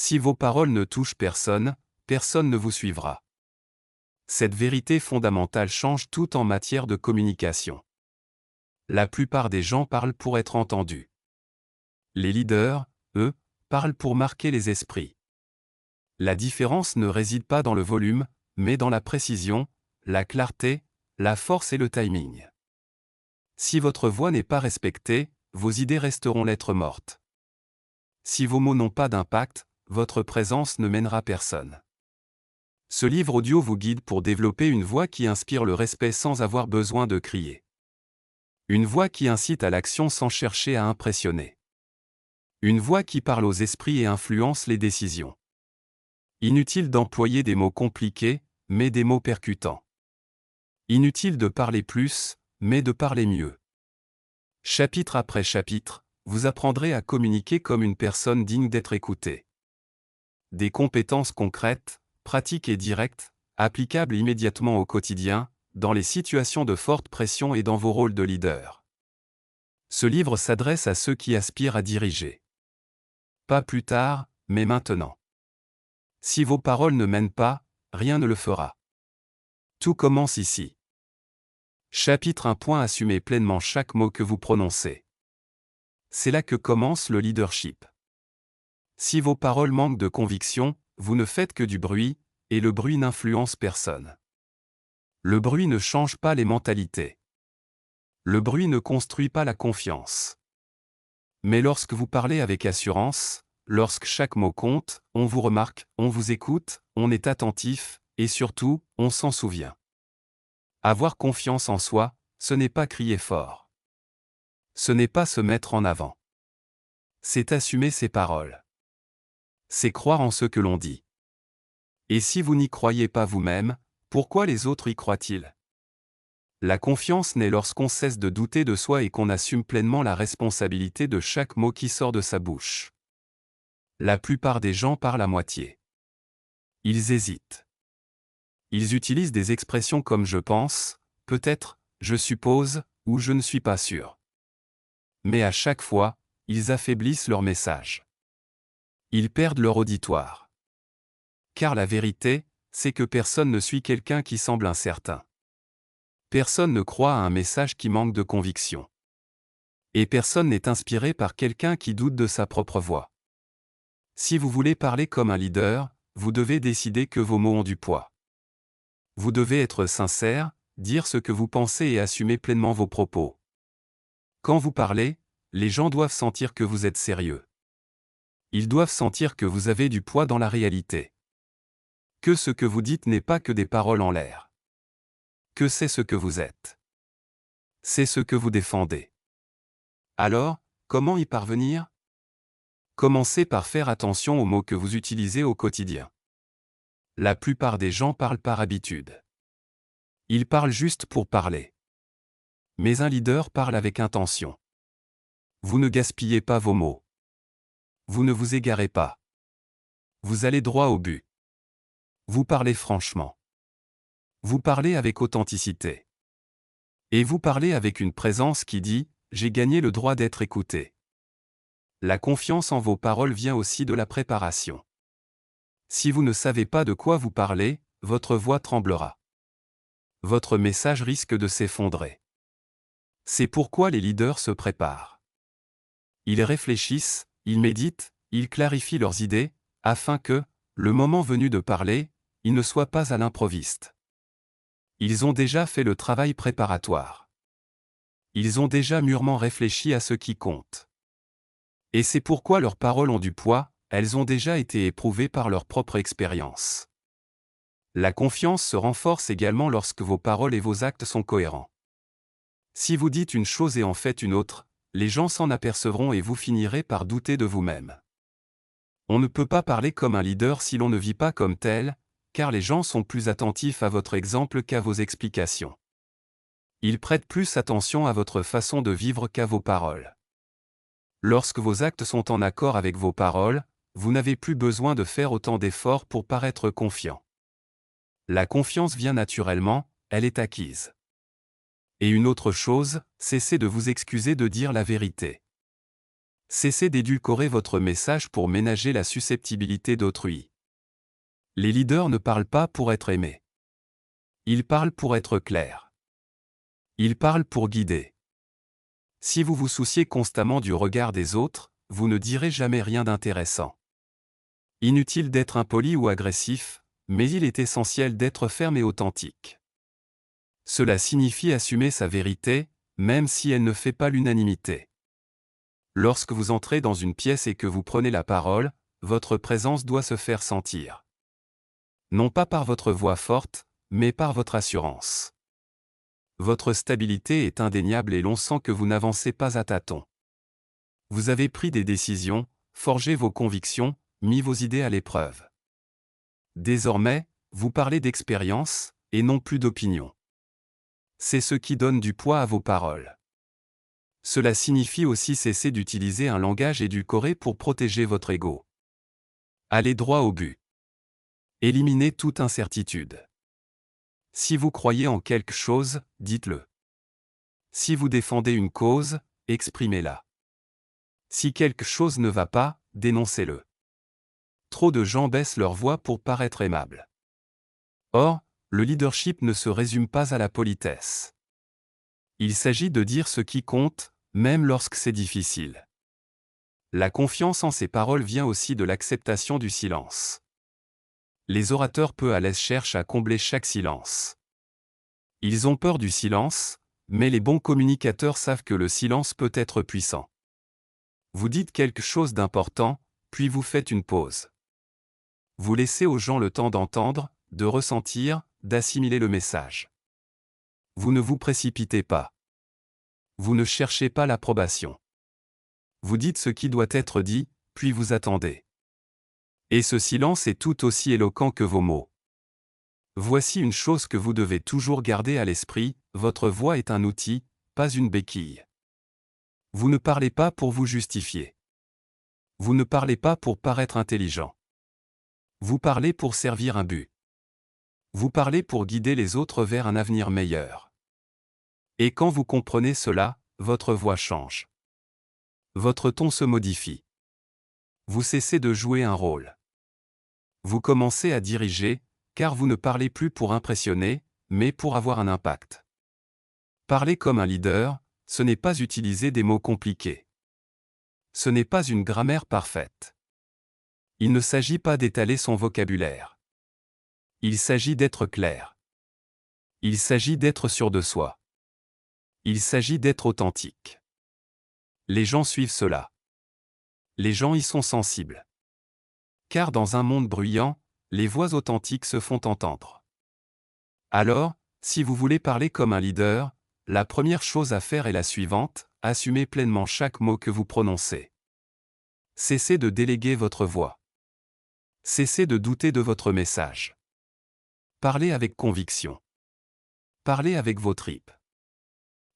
Si vos paroles ne touchent personne, personne ne vous suivra. Cette vérité fondamentale change tout en matière de communication. La plupart des gens parlent pour être entendus. Les leaders, eux, parlent pour marquer les esprits. La différence ne réside pas dans le volume, mais dans la précision, la clarté, la force et le timing. Si votre voix n'est pas respectée, vos idées resteront lettres mortes. Si vos mots n'ont pas d'impact, votre présence ne mènera personne. Ce livre audio vous guide pour développer une voix qui inspire le respect sans avoir besoin de crier. Une voix qui incite à l'action sans chercher à impressionner. Une voix qui parle aux esprits et influence les décisions. Inutile d'employer des mots compliqués, mais des mots percutants. Inutile de parler plus, mais de parler mieux. Chapitre après chapitre, vous apprendrez à communiquer comme une personne digne d'être écoutée. Des compétences concrètes, pratiques et directes, applicables immédiatement au quotidien, dans les situations de forte pression et dans vos rôles de leader. Ce livre s'adresse à ceux qui aspirent à diriger. Pas plus tard, mais maintenant. Si vos paroles ne mènent pas, rien ne le fera. Tout commence ici. Chapitre 1. Assumez pleinement chaque mot que vous prononcez. C'est là que commence le leadership. Si vos paroles manquent de conviction, vous ne faites que du bruit, et le bruit n'influence personne. Le bruit ne change pas les mentalités. Le bruit ne construit pas la confiance. Mais lorsque vous parlez avec assurance, lorsque chaque mot compte, on vous remarque, on vous écoute, on est attentif, et surtout, on s'en souvient. Avoir confiance en soi, ce n'est pas crier fort. Ce n'est pas se mettre en avant. C'est assumer ses paroles. C'est croire en ce que l'on dit. Et si vous n'y croyez pas vous-même, pourquoi les autres y croient-ils? La confiance naît lorsqu'on cesse de douter de soi et qu'on assume pleinement la responsabilité de chaque mot qui sort de sa bouche. La plupart des gens parlent à moitié. Ils hésitent. Ils utilisent des expressions comme je pense, peut-être, je suppose, ou je ne suis pas sûr. Mais à chaque fois, ils affaiblissent leur message. Ils perdent leur auditoire. Car la vérité, c'est que personne ne suit quelqu'un qui semble incertain. Personne ne croit à un message qui manque de conviction. Et personne n'est inspiré par quelqu'un qui doute de sa propre voix. Si vous voulez parler comme un leader, vous devez décider que vos mots ont du poids. Vous devez être sincère, dire ce que vous pensez et assumer pleinement vos propos. Quand vous parlez, les gens doivent sentir que vous êtes sérieux. Ils doivent sentir que vous avez du poids dans la réalité. Que ce que vous dites n'est pas que des paroles en l'air. Que c'est ce que vous êtes. C'est ce que vous défendez. Alors, comment y parvenir? Commencez par faire attention aux mots que vous utilisez au quotidien. La plupart des gens parlent par habitude. Ils parlent juste pour parler. Mais un leader parle avec intention. Vous ne gaspillez pas vos mots. Vous ne vous égarez pas. Vous allez droit au but. Vous parlez franchement. Vous parlez avec authenticité. Et vous parlez avec une présence qui dit « J'ai gagné le droit d'être écouté ». La confiance en vos paroles vient aussi de la préparation. Si vous ne savez pas de quoi vous parlez, votre voix tremblera. Votre message risque de s'effondrer. C'est pourquoi les leaders se préparent. Ils réfléchissent, ils méditent, ils clarifient leurs idées, afin que, le moment venu de parler, ils ne soient pas à l'improviste. Ils ont déjà fait le travail préparatoire. Ils ont déjà mûrement réfléchi à ce qui compte. Et c'est pourquoi leurs paroles ont du poids, elles ont déjà été éprouvées par leur propre expérience. La confiance se renforce également lorsque vos paroles et vos actes sont cohérents. Si vous dites une chose et en faites une autre, les gens s'en apercevront et vous finirez par douter de vous-même. On ne peut pas parler comme un leader si l'on ne vit pas comme tel, car les gens sont plus attentifs à votre exemple qu'à vos explications. Ils prêtent plus attention à votre façon de vivre qu'à vos paroles. Lorsque vos actes sont en accord avec vos paroles, vous n'avez plus besoin de faire autant d'efforts pour paraître confiant. La confiance vient naturellement, elle est acquise. Et une autre chose, cessez de vous excuser de dire la vérité. Cessez d'édulcorer votre message pour ménager la susceptibilité d'autrui. Les leaders ne parlent pas pour être aimés. Ils parlent pour être clairs. Ils parlent pour guider. Si vous vous souciez constamment du regard des autres, vous ne direz jamais rien d'intéressant. Inutile d'être impoli ou agressif, mais il est essentiel d'être ferme et authentique. Cela signifie assumer sa vérité, même si elle ne fait pas l'unanimité. Lorsque vous entrez dans une pièce et que vous prenez la parole, votre présence doit se faire sentir. Non pas par votre voix forte, mais par votre assurance. Votre stabilité est indéniable et l'on sent que vous n'avancez pas à tâtons. Vous avez pris des décisions, forgé vos convictions, mis vos idées à l'épreuve. Désormais, vous parlez d'expérience, et non plus d'opinion. C'est ce qui donne du poids à vos paroles. Cela signifie aussi cesser d'utiliser un langage édulcoré pour protéger votre ego. Allez droit au but. Éliminez toute incertitude. Si vous croyez en quelque chose, dites-le. Si vous défendez une cause, exprimez-la. Si quelque chose ne va pas, dénoncez-le. Trop de gens baissent leur voix pour paraître aimables. Or, le leadership ne se résume pas à la politesse. Il s'agit de dire ce qui compte, même lorsque c'est difficile. La confiance en ses paroles vient aussi de l'acceptation du silence. Les orateurs peu à l'aise cherchent à combler chaque silence. Ils ont peur du silence, mais les bons communicateurs savent que le silence peut être puissant. Vous dites quelque chose d'important, puis vous faites une pause. Vous laissez aux gens le temps d'entendre, de ressentir, d'assimiler le message. Vous ne vous précipitez pas. Vous ne cherchez pas l'approbation. Vous dites ce qui doit être dit, puis vous attendez. Et ce silence est tout aussi éloquent que vos mots. Voici une chose que vous devez toujours garder à l'esprit, votre voix est un outil, pas une béquille. Vous ne parlez pas pour vous justifier. Vous ne parlez pas pour paraître intelligent. Vous parlez pour servir un but. Vous parlez pour guider les autres vers un avenir meilleur. Et quand vous comprenez cela, votre voix change. Votre ton se modifie. Vous cessez de jouer un rôle. Vous commencez à diriger, car vous ne parlez plus pour impressionner, mais pour avoir un impact. Parler comme un leader, ce n'est pas utiliser des mots compliqués. Ce n'est pas une grammaire parfaite. Il ne s'agit pas d'étaler son vocabulaire. Il s'agit d'être clair. Il s'agit d'être sûr de soi. Il s'agit d'être authentique. Les gens suivent cela. Les gens y sont sensibles. Car dans un monde bruyant, les voix authentiques se font entendre. Alors, si vous voulez parler comme un leader, la première chose à faire est la suivante, assumez pleinement chaque mot que vous prononcez. Cessez de déléguer votre voix. Cessez de douter de votre message. Parlez avec conviction. Parlez avec vos tripes.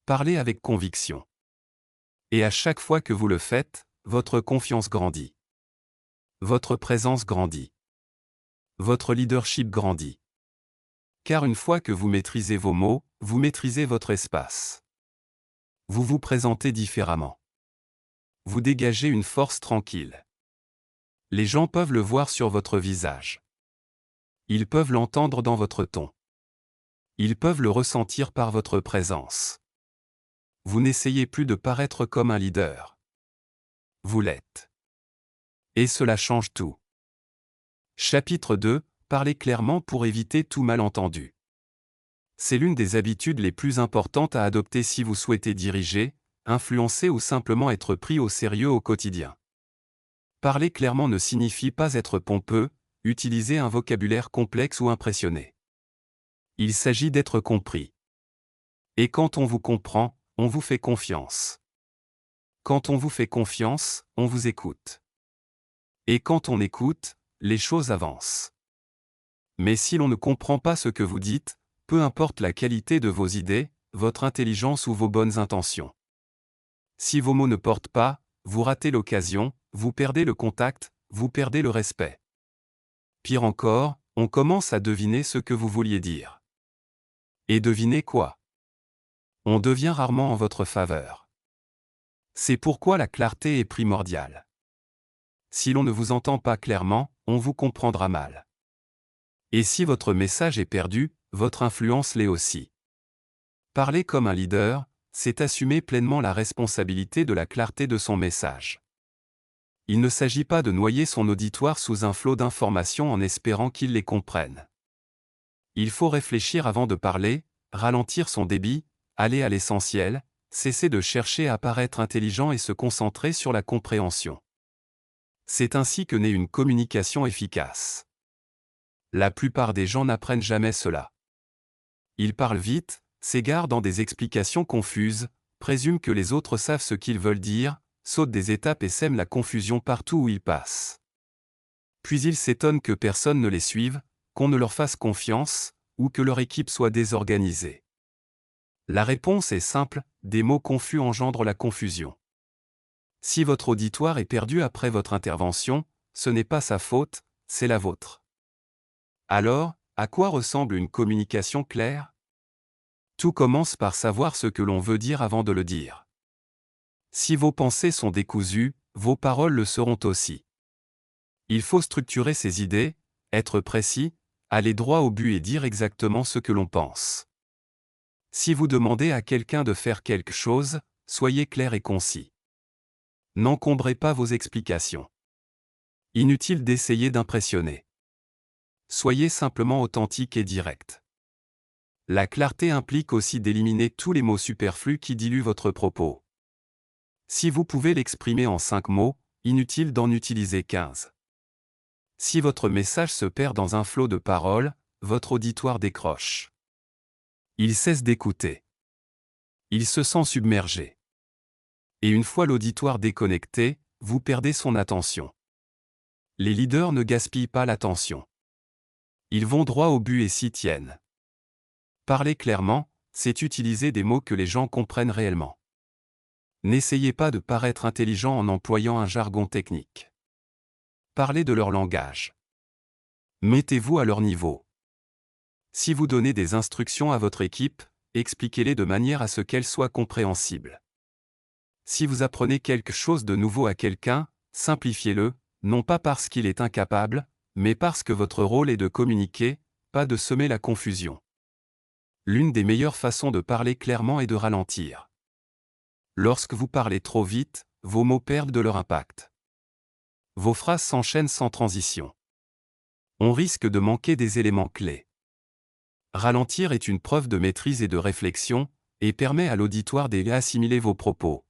Parlez avec conviction. Et à chaque fois que vous le faites, votre confiance grandit. Votre présence grandit. Votre leadership grandit. Car une fois que vous maîtrisez vos mots, vous maîtrisez votre espace. Vous vous présentez différemment. Vous dégagez une force tranquille. Les gens peuvent le voir sur votre visage. Ils peuvent l'entendre dans votre ton. Ils peuvent le ressentir par votre présence. Vous n'essayez plus de paraître comme un leader. Vous l'êtes. Et cela change tout. Chapitre 2. Parlez clairement pour éviter tout malentendu. C'est l'une des habitudes les plus importantes à adopter si vous souhaitez diriger, influencer ou simplement être pris au sérieux au quotidien. Parler clairement ne signifie pas être pompeux, utiliser un vocabulaire complexe ou impressionné. Il s'agit d'être compris. Et quand on vous comprend, on vous fait confiance. Quand on vous fait confiance, on vous écoute. Et quand on écoute, les choses avancent. Mais si l'on ne comprend pas ce que vous dites, peu importe la qualité de vos idées, votre intelligence ou vos bonnes intentions. Si vos mots ne portent pas, vous ratez l'occasion, vous perdez le contact, vous perdez le respect. Pire encore, on commence à deviner ce que vous vouliez dire. Et devinez quoi? On devient rarement en votre faveur. C'est pourquoi la clarté est primordiale. Si l'on ne vous entend pas clairement, on vous comprendra mal. Et si votre message est perdu, votre influence l'est aussi. Parler comme un leader, c'est assumer pleinement la responsabilité de la clarté de son message. Il ne s'agit pas de noyer son auditoire sous un flot d'informations en espérant qu'il les comprenne. Il faut réfléchir avant de parler, ralentir son débit, aller à l'essentiel, cesser de chercher à paraître intelligent et se concentrer sur la compréhension. C'est ainsi que naît une communication efficace. La plupart des gens n'apprennent jamais cela. Ils parlent vite, s'égarent dans des explications confuses, présument que les autres savent ce qu'ils veulent dire, sautent des étapes et sèment la confusion partout où ils passent. Puis ils s'étonnent que personne ne les suive, qu'on ne leur fasse confiance, ou que leur équipe soit désorganisée. La réponse est simple, des mots confus engendrent la confusion. Si votre auditoire est perdu après votre intervention, ce n'est pas sa faute, c'est la vôtre. Alors, à quoi ressemble une communication claire? Tout commence par savoir ce que l'on veut dire avant de le dire. Si vos pensées sont décousues, vos paroles le seront aussi. Il faut structurer ses idées, être précis, aller droit au but et dire exactement ce que l'on pense. Si vous demandez à quelqu'un de faire quelque chose, soyez clair et concis. N'encombrez pas vos explications. Inutile d'essayer d'impressionner. Soyez simplement authentique et direct. La clarté implique aussi d'éliminer tous les mots superflus qui diluent votre propos. Si vous pouvez l'exprimer en 5 mots, inutile d'en utiliser 15. Si votre message se perd dans un flot de paroles, votre auditoire décroche. Il cesse d'écouter. Il se sent submergé. Et une fois l'auditoire déconnecté, vous perdez son attention. Les leaders ne gaspillent pas l'attention. Ils vont droit au but et s'y tiennent. Parler clairement, c'est utiliser des mots que les gens comprennent réellement. N'essayez pas de paraître intelligent en employant un jargon technique. Parlez de leur langage. Mettez-vous à leur niveau. Si vous donnez des instructions à votre équipe, expliquez-les de manière à ce qu'elles soient compréhensibles. Si vous apprenez quelque chose de nouveau à quelqu'un, simplifiez-le, non pas parce qu'il est incapable, mais parce que votre rôle est de communiquer, pas de semer la confusion. L'une des meilleures façons de parler clairement est de ralentir. Lorsque vous parlez trop vite, vos mots perdent de leur impact. Vos phrases s'enchaînent sans transition. On risque de manquer des éléments clés. Ralentir est une preuve de maîtrise et de réflexion, et permet à l'auditoire d'assimiler vos propos.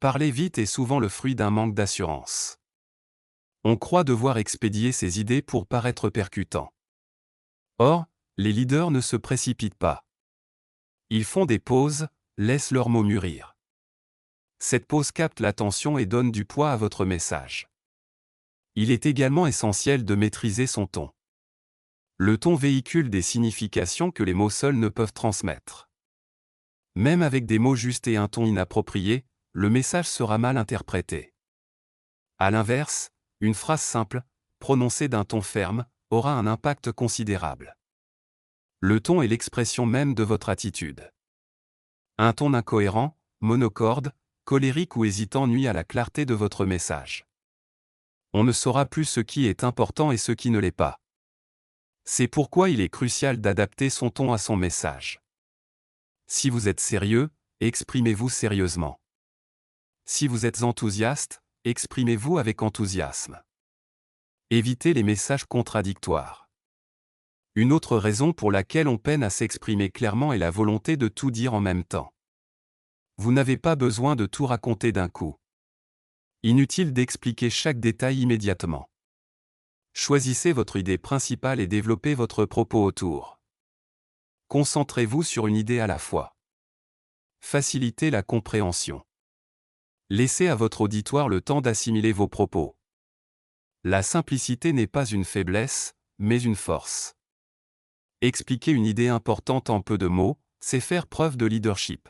Parler vite est souvent le fruit d'un manque d'assurance. On croit devoir expédier ses idées pour paraître percutant. Or, les leaders ne se précipitent pas. Ils font des pauses, laissent leurs mots mûrir. Cette pause capte l'attention et donne du poids à votre message. Il est également essentiel de maîtriser son ton. Le ton véhicule des significations que les mots seuls ne peuvent transmettre. Même avec des mots justes et un ton inapproprié, le message sera mal interprété. À l'inverse, une phrase simple, prononcée d'un ton ferme, aura un impact considérable. Le ton est l'expression même de votre attitude. Un ton incohérent, monocorde, colérique ou hésitant nuit à la clarté de votre message. On ne saura plus ce qui est important et ce qui ne l'est pas. C'est pourquoi il est crucial d'adapter son ton à son message. Si vous êtes sérieux, exprimez-vous sérieusement. Si vous êtes enthousiaste, exprimez-vous avec enthousiasme. Évitez les messages contradictoires. Une autre raison pour laquelle on peine à s'exprimer clairement est la volonté de tout dire en même temps. Vous n'avez pas besoin de tout raconter d'un coup. Inutile d'expliquer chaque détail immédiatement. Choisissez votre idée principale et développez votre propos autour. Concentrez-vous sur une idée à la fois. Facilitez la compréhension. Laissez à votre auditoire le temps d'assimiler vos propos. La simplicité n'est pas une faiblesse, mais une force. Expliquer une idée importante en peu de mots, c'est faire preuve de leadership.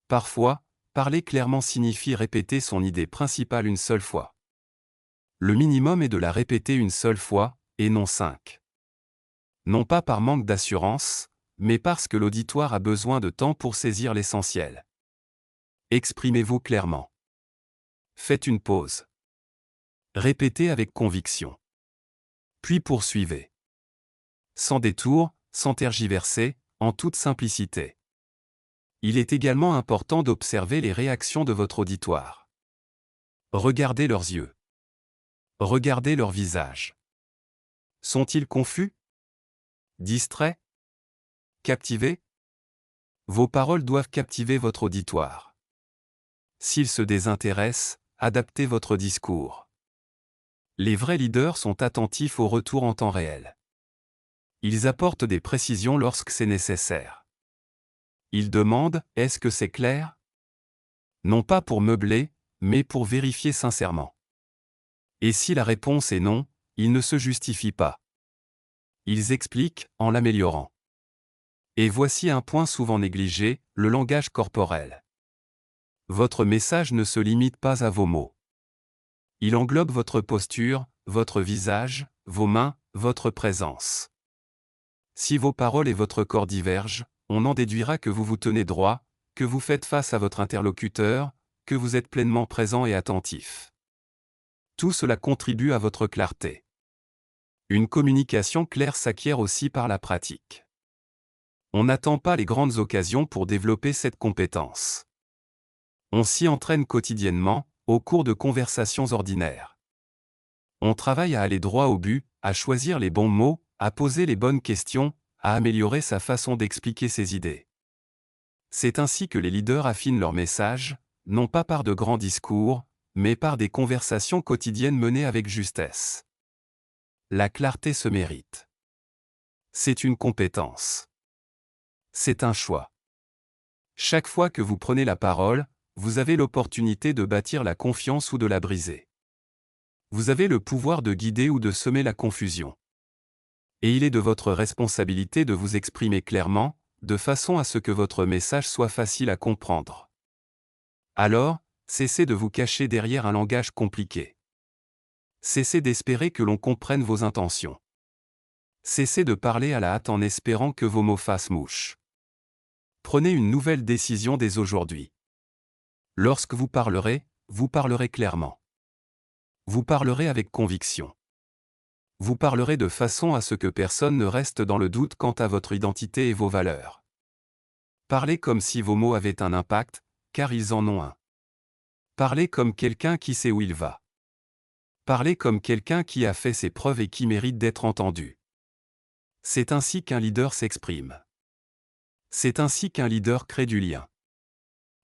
Parfois, parler clairement signifie répéter son idée principale une seule fois. Le minimum est de la répéter une seule fois, et non 5. Non pas par manque d'assurance, mais parce que l'auditoire a besoin de temps pour saisir l'essentiel. Exprimez-vous clairement. Faites une pause. Répétez avec conviction. Puis poursuivez. Sans détour, sans tergiverser, en toute simplicité. Il est également important d'observer les réactions de votre auditoire. Regardez leurs yeux. Regardez leur visage. Sont-ils confus? Distraits? Captivés? Vos paroles doivent captiver votre auditoire. S'ils se désintéressent, adaptez votre discours. Les vrais leaders sont attentifs au retour en temps réel. Ils apportent des précisions lorsque c'est nécessaire. Ils demandent « Est-ce que c'est clair ?» Non pas pour meubler, mais pour vérifier sincèrement. Et si la réponse est non, ils ne se justifient pas. Ils expliquent en l'améliorant. Et voici un point souvent négligé, le langage corporel. Votre message ne se limite pas à vos mots. Il englobe votre posture, votre visage, vos mains, votre présence. Si vos paroles et votre corps divergent, on en déduira que vous vous tenez droit, que vous faites face à votre interlocuteur, que vous êtes pleinement présent et attentif. Tout cela contribue à votre clarté. Une communication claire s'acquiert aussi par la pratique. On n'attend pas les grandes occasions pour développer cette compétence. On s'y entraîne quotidiennement, au cours de conversations ordinaires. On travaille à aller droit au but, à choisir les bons mots, à poser les bonnes questions, à améliorer sa façon d'expliquer ses idées. C'est ainsi que les leaders affinent leur message, non pas par de grands discours, mais par des conversations quotidiennes menées avec justesse. La clarté se mérite. C'est une compétence. C'est un choix. Chaque fois que vous prenez la parole, vous avez l'opportunité de bâtir la confiance ou de la briser. Vous avez le pouvoir de guider ou de semer la confusion. Et il est de votre responsabilité de vous exprimer clairement, de façon à ce que votre message soit facile à comprendre. Alors, cessez de vous cacher derrière un langage compliqué. Cessez d'espérer que l'on comprenne vos intentions. Cessez de parler à la hâte en espérant que vos mots fassent mouche. Prenez une nouvelle décision dès aujourd'hui. Lorsque vous parlerez clairement. Vous parlerez avec conviction. Vous parlerez de façon à ce que personne ne reste dans le doute quant à votre identité et vos valeurs. Parlez comme si vos mots avaient un impact, car ils en ont un. Parlez comme quelqu'un qui sait où il va. Parlez comme quelqu'un qui a fait ses preuves et qui mérite d'être entendu. C'est ainsi qu'un leader s'exprime. C'est ainsi qu'un leader crée du lien.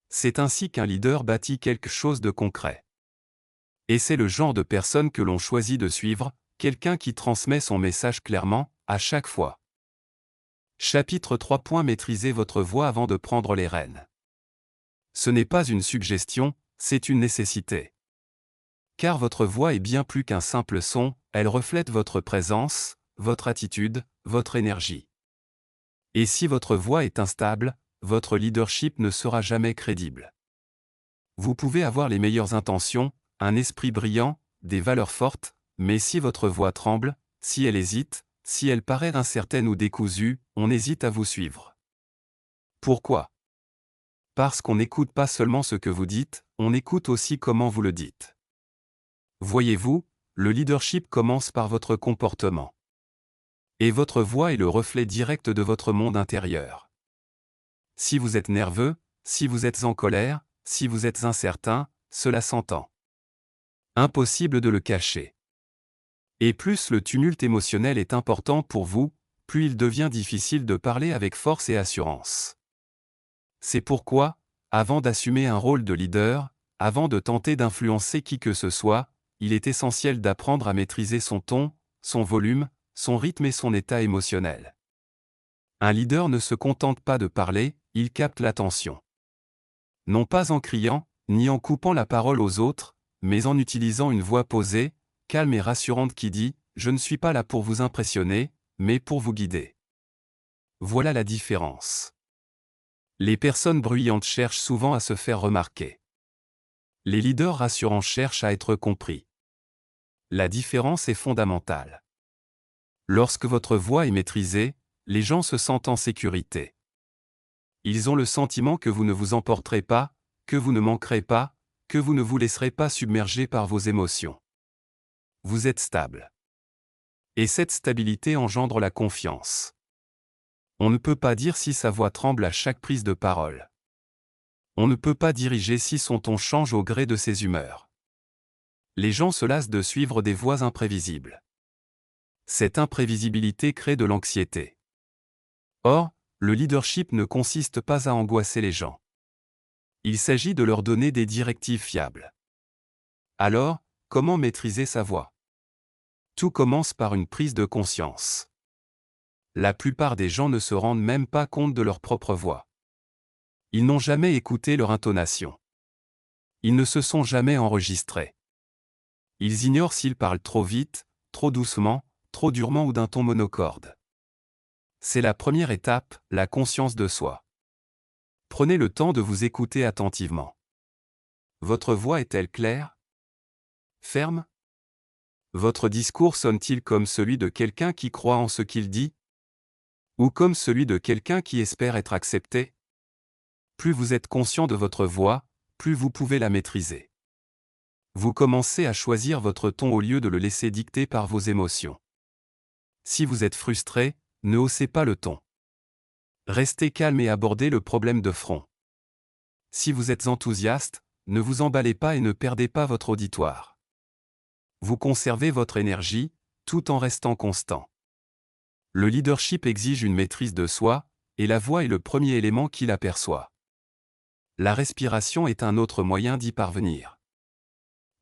C'est ainsi qu'un leader bâtit quelque chose de concret. Et c'est le genre de personne que l'on choisit de suivre, quelqu'un qui transmet son message clairement, à chaque fois. Chapitre 3. Maîtrisez votre voix avant de prendre les rênes. Ce n'est pas une suggestion, c'est une nécessité. Car votre voix est bien plus qu'un simple son, elle reflète votre présence, votre attitude, votre énergie. Et si votre voix est instable, votre leadership ne sera jamais crédible. Vous pouvez avoir les meilleures intentions, un esprit brillant, des valeurs fortes, mais si votre voix tremble, si elle hésite, si elle paraît incertaine ou décousue, on hésite à vous suivre. Pourquoi? Parce qu'on n'écoute pas seulement ce que vous dites, on écoute aussi comment vous le dites. Voyez-vous, le leadership commence par votre comportement. Et votre voix est le reflet direct de votre monde intérieur. Si vous êtes nerveux, si vous êtes en colère, si vous êtes incertain, cela s'entend. Impossible de le cacher. Et plus le tumulte émotionnel est important pour vous, plus il devient difficile de parler avec force et assurance. C'est pourquoi, avant d'assumer un rôle de leader, avant de tenter d'influencer qui que ce soit, il est essentiel d'apprendre à maîtriser son ton, son volume, son rythme et son état émotionnel. Un leader ne se contente pas de parler, il capte l'attention. Non pas en criant, ni en coupant la parole aux autres, mais en utilisant une voix posée, calme et rassurante qui dit « Je ne suis pas là pour vous impressionner, mais pour vous guider ». Voilà la différence. Les personnes bruyantes cherchent souvent à se faire remarquer. Les leaders rassurants cherchent à être compris. La différence est fondamentale. Lorsque votre voix est maîtrisée, les gens se sentent en sécurité. Ils ont le sentiment que vous ne vous emporterez pas, que vous ne manquerez pas, que vous ne vous laisserez pas submerger par vos émotions. Vous êtes stable. Et cette stabilité engendre la confiance. On ne peut pas dire si sa voix tremble à chaque prise de parole. On ne peut pas diriger si son ton change au gré de ses humeurs. Les gens se lassent de suivre des voix imprévisibles. Cette imprévisibilité crée de l'anxiété. Or, le leadership ne consiste pas à angoisser les gens. Il s'agit de leur donner des directives fiables. Alors, comment maîtriser sa voix? Tout commence par une prise de conscience. La plupart des gens ne se rendent même pas compte de leur propre voix. Ils n'ont jamais écouté leur intonation. Ils ne se sont jamais enregistrés. Ils ignorent s'ils parlent trop vite, trop doucement, trop durement ou d'un ton monocorde. C'est la première étape, la conscience de soi. Prenez le temps de vous écouter attentivement. Votre voix est-elle claire? Ferme? Votre discours sonne-t-il comme celui de quelqu'un qui croit en ce qu'il dit? Ou comme celui de quelqu'un qui espère être accepté? Plus vous êtes conscient de votre voix, plus vous pouvez la maîtriser. Vous commencez à choisir votre ton au lieu de le laisser dicter par vos émotions. Si vous êtes frustré, ne haussez pas le ton. Restez calme et abordez le problème de front. Si vous êtes enthousiaste, ne vous emballez pas et ne perdez pas votre auditoire. Vous conservez votre énergie, tout en restant constant. Le leadership exige une maîtrise de soi, et la voix est le premier élément qui l'aperçoit. La respiration est un autre moyen d'y parvenir.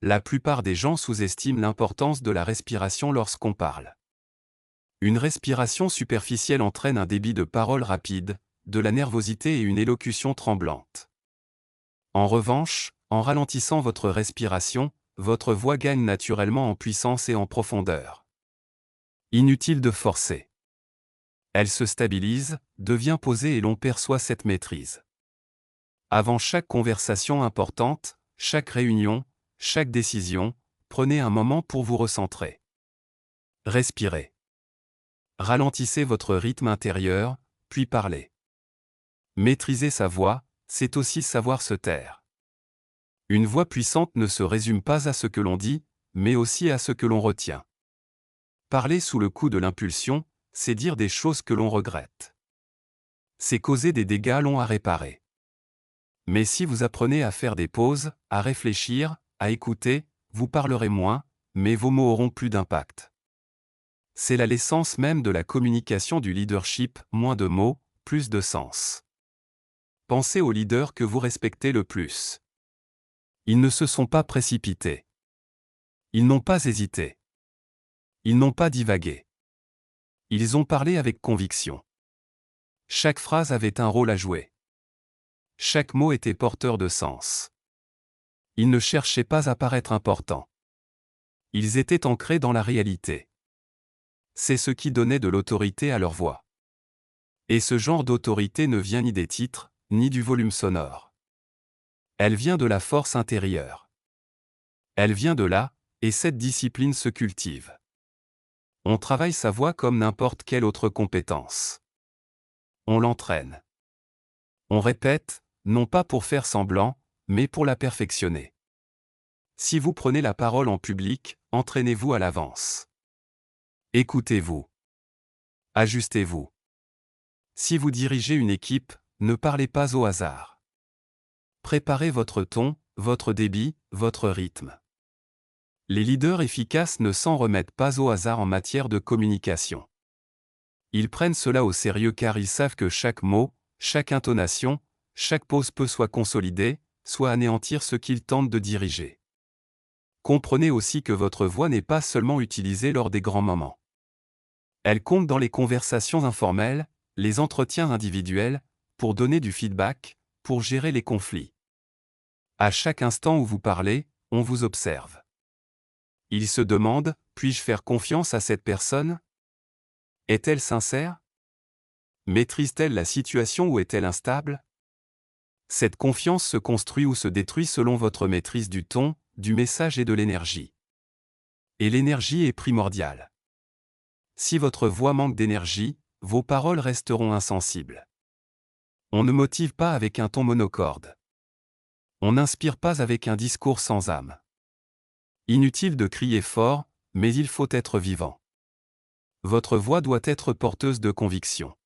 La plupart des gens sous-estiment l'importance de la respiration lorsqu'on parle. Une respiration superficielle entraîne un débit de parole rapide, de la nervosité et une élocution tremblante. En revanche, en ralentissant votre respiration, votre voix gagne naturellement en puissance et en profondeur. Inutile de forcer. Elle se stabilise, devient posée et l'on perçoit cette maîtrise. Avant chaque conversation importante, chaque réunion, chaque décision, prenez un moment pour vous recentrer. Respirez. Ralentissez votre rythme intérieur, puis parlez. Maîtriser sa voix, c'est aussi savoir se taire. Une voix puissante ne se résume pas à ce que l'on dit, mais aussi à ce que l'on retient. Parler sous le coup de l'impulsion, c'est dire des choses que l'on regrette. C'est causer des dégâts longs à réparer. Mais si vous apprenez à faire des pauses, à réfléchir, à écouter, vous parlerez moins, mais vos mots auront plus d'impact. C'est l'essence même de la communication du leadership, moins de mots, plus de sens. Pensez aux leaders que vous respectez le plus. Ils ne se sont pas précipités. Ils n'ont pas hésité. Ils n'ont pas divagué. Ils ont parlé avec conviction. Chaque phrase avait un rôle à jouer. Chaque mot était porteur de sens. Ils ne cherchaient pas à paraître importants. Ils étaient ancrés dans la réalité. C'est ce qui donnait de l'autorité à leur voix. Et ce genre d'autorité ne vient ni des titres, ni du volume sonore. Elle vient de la force intérieure. Elle vient de là, et cette discipline se cultive. On travaille sa voix comme n'importe quelle autre compétence. On l'entraîne. On répète, non pas pour faire semblant, mais pour la perfectionner. Si vous prenez la parole en public, entraînez-vous à l'avance. Écoutez-vous. Ajustez-vous. Si vous dirigez une équipe, ne parlez pas au hasard. Préparez votre ton, votre débit, votre rythme. Les leaders efficaces ne s'en remettent pas au hasard en matière de communication. Ils prennent cela au sérieux car ils savent que chaque mot, chaque intonation, chaque pause peut soit consolider, soit anéantir ce qu'ils tentent de diriger. Comprenez aussi que votre voix n'est pas seulement utilisée lors des grands moments. Elle compte dans les conversations informelles, les entretiens individuels, pour donner du feedback, pour gérer les conflits. À chaque instant où vous parlez, on vous observe. Ils se demandent, puis-je faire confiance à cette personne? Est-elle sincère? Maîtrise-t-elle la situation ou est-elle instable? Cette confiance se construit ou se détruit selon votre maîtrise du ton, du message et de l'énergie. Et l'énergie est primordiale. Si votre voix manque d'énergie, vos paroles resteront insensibles. On ne motive pas avec un ton monocorde. On n'inspire pas avec un discours sans âme. Inutile de crier fort, mais il faut être vivant. Votre voix doit être porteuse de conviction.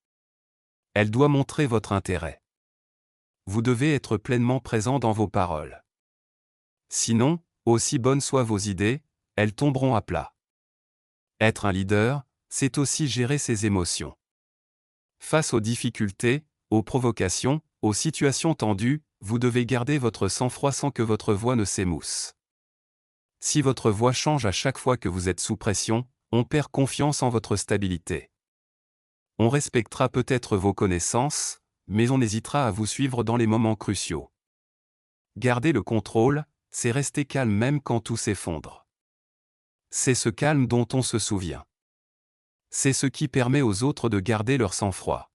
Elle doit montrer votre intérêt. Vous devez être pleinement présent dans vos paroles. Sinon, aussi bonnes soient vos idées, elles tomberont à plat. Être un leader, c'est aussi gérer ses émotions. Face aux difficultés, aux provocations, aux situations tendues, vous devez garder votre sang-froid sans que votre voix ne s'émousse. Si votre voix change à chaque fois que vous êtes sous pression, on perd confiance en votre stabilité. On respectera peut-être vos connaissances, mais on hésitera à vous suivre dans les moments cruciaux. Garder le contrôle, c'est rester calme même quand tout s'effondre. C'est ce calme dont on se souvient. C'est ce qui permet aux autres de garder leur sang-froid.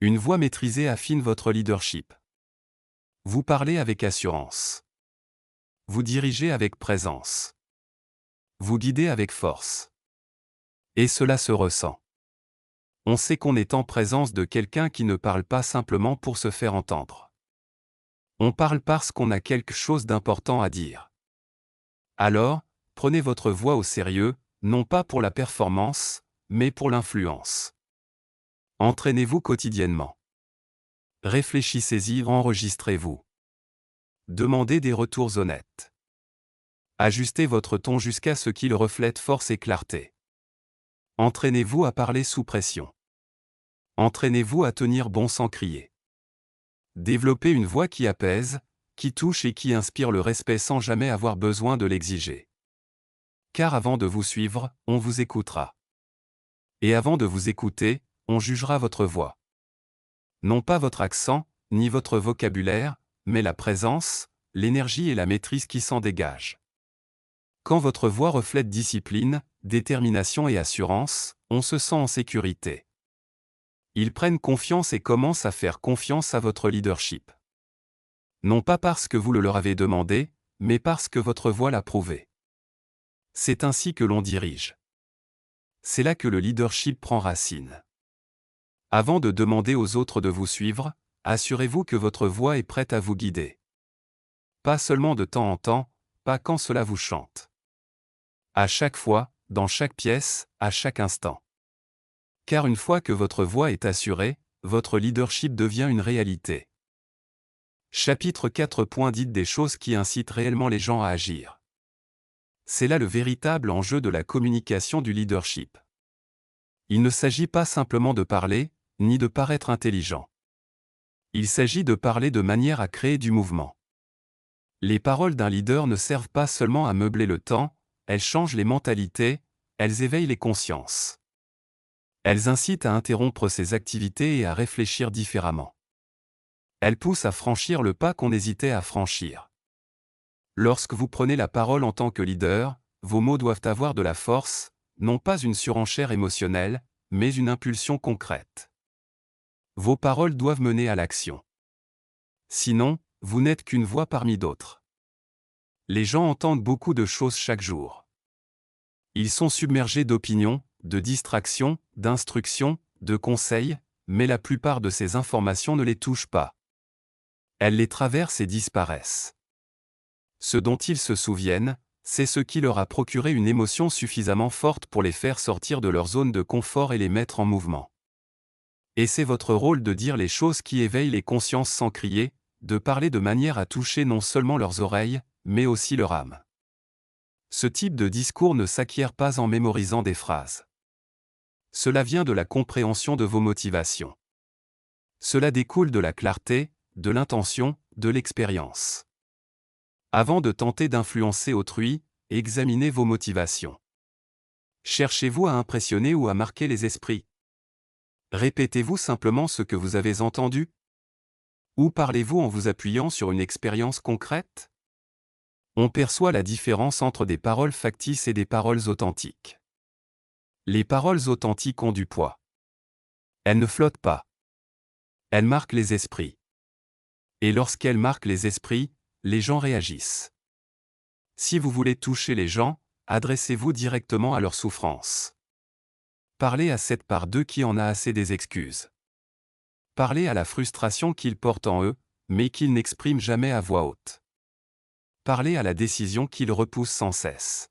Une voix maîtrisée affine votre leadership. Vous parlez avec assurance. Vous dirigez avec présence. Vous guidez avec force. Et cela se ressent. On sait qu'on est en présence de quelqu'un qui ne parle pas simplement pour se faire entendre. On parle parce qu'on a quelque chose d'important à dire. Alors, prenez votre voix au sérieux, non pas pour la performance, mais pour l'influence. Entraînez-vous quotidiennement. Réfléchissez-y, enregistrez-vous. Demandez des retours honnêtes. Ajustez votre ton jusqu'à ce qu'il reflète force et clarté. Entraînez-vous à parler sous pression. Entraînez-vous à tenir bon sans crier. Développez une voix qui apaise, qui touche et qui inspire le respect sans jamais avoir besoin de l'exiger. Car avant de vous suivre, on vous écoutera. Et avant de vous écouter, on jugera votre voix. Non pas votre accent, ni votre vocabulaire, mais la présence, l'énergie et la maîtrise qui s'en dégagent. Quand votre voix reflète discipline, détermination et assurance, on se sent en sécurité. Ils prennent confiance et commencent à faire confiance à votre leadership. Non pas parce que vous le leur avez demandé, mais parce que votre voix l'a prouvé. C'est ainsi que l'on dirige. C'est là que le leadership prend racine. Avant de demander aux autres de vous suivre, assurez-vous que votre voix est prête à vous guider. Pas seulement de temps en temps, pas quand cela vous chante. À chaque fois, dans chaque pièce, à chaque instant. Car une fois que votre voix est assurée, votre leadership devient une réalité. Chapitre 4. Dites des choses qui incitent réellement les gens à agir. C'est là le véritable enjeu de la communication du leadership. Il ne s'agit pas simplement de parler, ni de paraître intelligent. Il s'agit de parler de manière à créer du mouvement. Les paroles d'un leader ne servent pas seulement à meubler le temps, elles changent les mentalités, elles éveillent les consciences. Elles incitent à interrompre ses activités et à réfléchir différemment. Elles poussent à franchir le pas qu'on hésitait à franchir. Lorsque vous prenez la parole en tant que leader, vos mots doivent avoir de la force, non pas une surenchère émotionnelle, mais une impulsion concrète. Vos paroles doivent mener à l'action. Sinon, vous n'êtes qu'une voix parmi d'autres. Les gens entendent beaucoup de choses chaque jour. Ils sont submergés d'opinions, de distractions, d'instructions, de conseils, mais la plupart de ces informations ne les touchent pas. Elles les traversent et disparaissent. Ce dont ils se souviennent, c'est ce qui leur a procuré une émotion suffisamment forte pour les faire sortir de leur zone de confort et les mettre en mouvement. Et c'est votre rôle de dire les choses qui éveillent les consciences sans crier, de parler de manière à toucher non seulement leurs oreilles, mais aussi leur âme. Ce type de discours ne s'acquiert pas en mémorisant des phrases. Cela vient de la compréhension de vos motivations. Cela découle de la clarté, de l'intention, de l'expérience. Avant de tenter d'influencer autrui, examinez vos motivations. Cherchez-vous à impressionner ou à marquer les esprits? Répétez-vous simplement ce que vous avez entendu? Ou parlez-vous en vous appuyant sur une expérience concrète? On perçoit la différence entre des paroles factices et des paroles authentiques. Les paroles authentiques ont du poids. Elles ne flottent pas. Elles marquent les esprits. Et lorsqu'elles marquent les esprits, les gens réagissent. Si vous voulez toucher les gens, adressez-vous directement à leur souffrance. Parlez à cette part d'eux qui en a assez des excuses. Parlez à la frustration qu'ils portent en eux, mais qu'ils n'expriment jamais à voix haute. Parlez à la décision qu'ils repoussent sans cesse.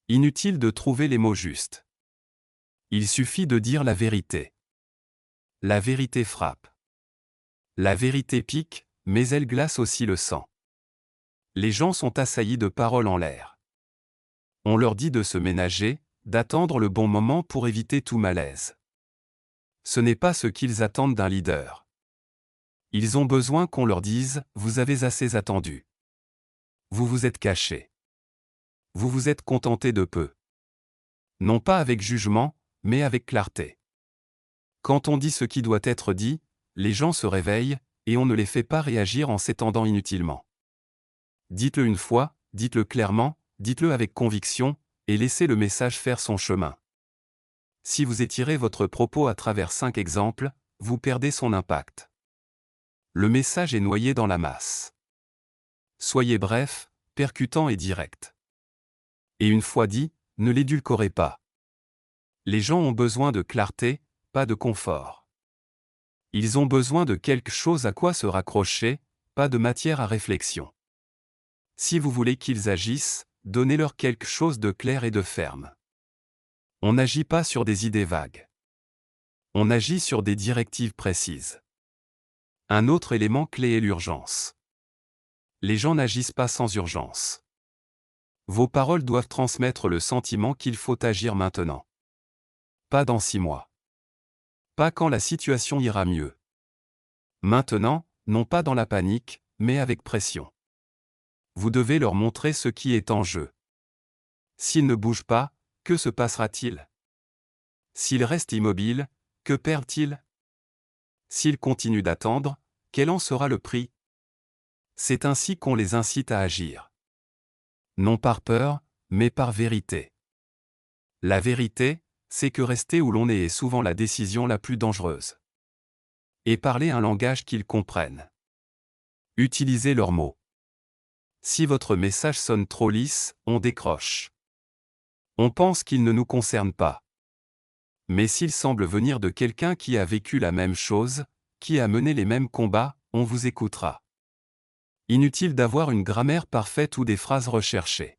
Inutile de trouver les mots justes. Il suffit de dire la vérité. La vérité frappe. La vérité pique, mais elle glace aussi le sang. Les gens sont assaillis de paroles en l'air. On leur dit de se ménager, d'attendre le bon moment pour éviter tout malaise. Ce n'est pas ce qu'ils attendent d'un leader. Ils ont besoin qu'on leur dise « Vous avez assez attendu. Vous vous êtes caché. Vous vous êtes contenté de peu. » Non pas avec jugement, mais avec clarté. Quand on dit ce qui doit être dit, les gens se réveillent, et on ne les fait pas réagir en s'étendant inutilement. Dites-le une fois, dites-le clairement, dites-le avec conviction, et laissez le message faire son chemin. Si vous étirez votre propos à travers 5 exemples, vous perdez son impact. Le message est noyé dans la masse. Soyez bref, percutant et direct. Et une fois dit, ne l'édulcorez pas. Les gens ont besoin de clarté, pas de confort. Ils ont besoin de quelque chose à quoi se raccrocher, pas de matière à réflexion. Si vous voulez qu'ils agissent, donnez-leur quelque chose de clair et de ferme. On n'agit pas sur des idées vagues. On agit sur des directives précises. Un autre élément clé est l'urgence. Les gens n'agissent pas sans urgence. Vos paroles doivent transmettre le sentiment qu'il faut agir maintenant. Pas dans 6 mois. Pas quand la situation ira mieux. Maintenant, non pas dans la panique, mais avec pression. Vous devez leur montrer ce qui est en jeu. S'ils ne bougent pas, que se passera-t-il? S'ils restent immobiles, que perdent-ils? S'ils continuent d'attendre, quel en sera le prix? C'est ainsi qu'on les incite à agir. Non par peur, mais par vérité. La vérité, c'est que rester où l'on est souvent la décision la plus dangereuse. Et parler un langage qu'ils comprennent. Utilisez leurs mots. Si votre message sonne trop lisse, on décroche. On pense qu'il ne nous concerne pas. Mais s'il semble venir de quelqu'un qui a vécu la même chose, qui a mené les mêmes combats, on vous écoutera. Inutile d'avoir une grammaire parfaite ou des phrases recherchées.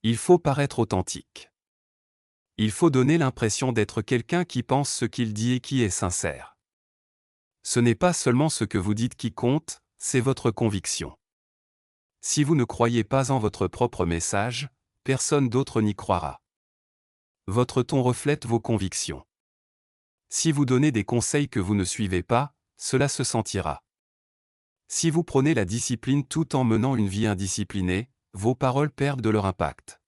Il faut paraître authentique. Il faut donner l'impression d'être quelqu'un qui pense ce qu'il dit et qui est sincère. Ce n'est pas seulement ce que vous dites qui compte, c'est votre conviction. Si vous ne croyez pas en votre propre message, personne d'autre n'y croira. Votre ton reflète vos convictions. Si vous donnez des conseils que vous ne suivez pas, cela se sentira. Si vous prônez la discipline tout en menant une vie indisciplinée, vos paroles perdent de leur impact.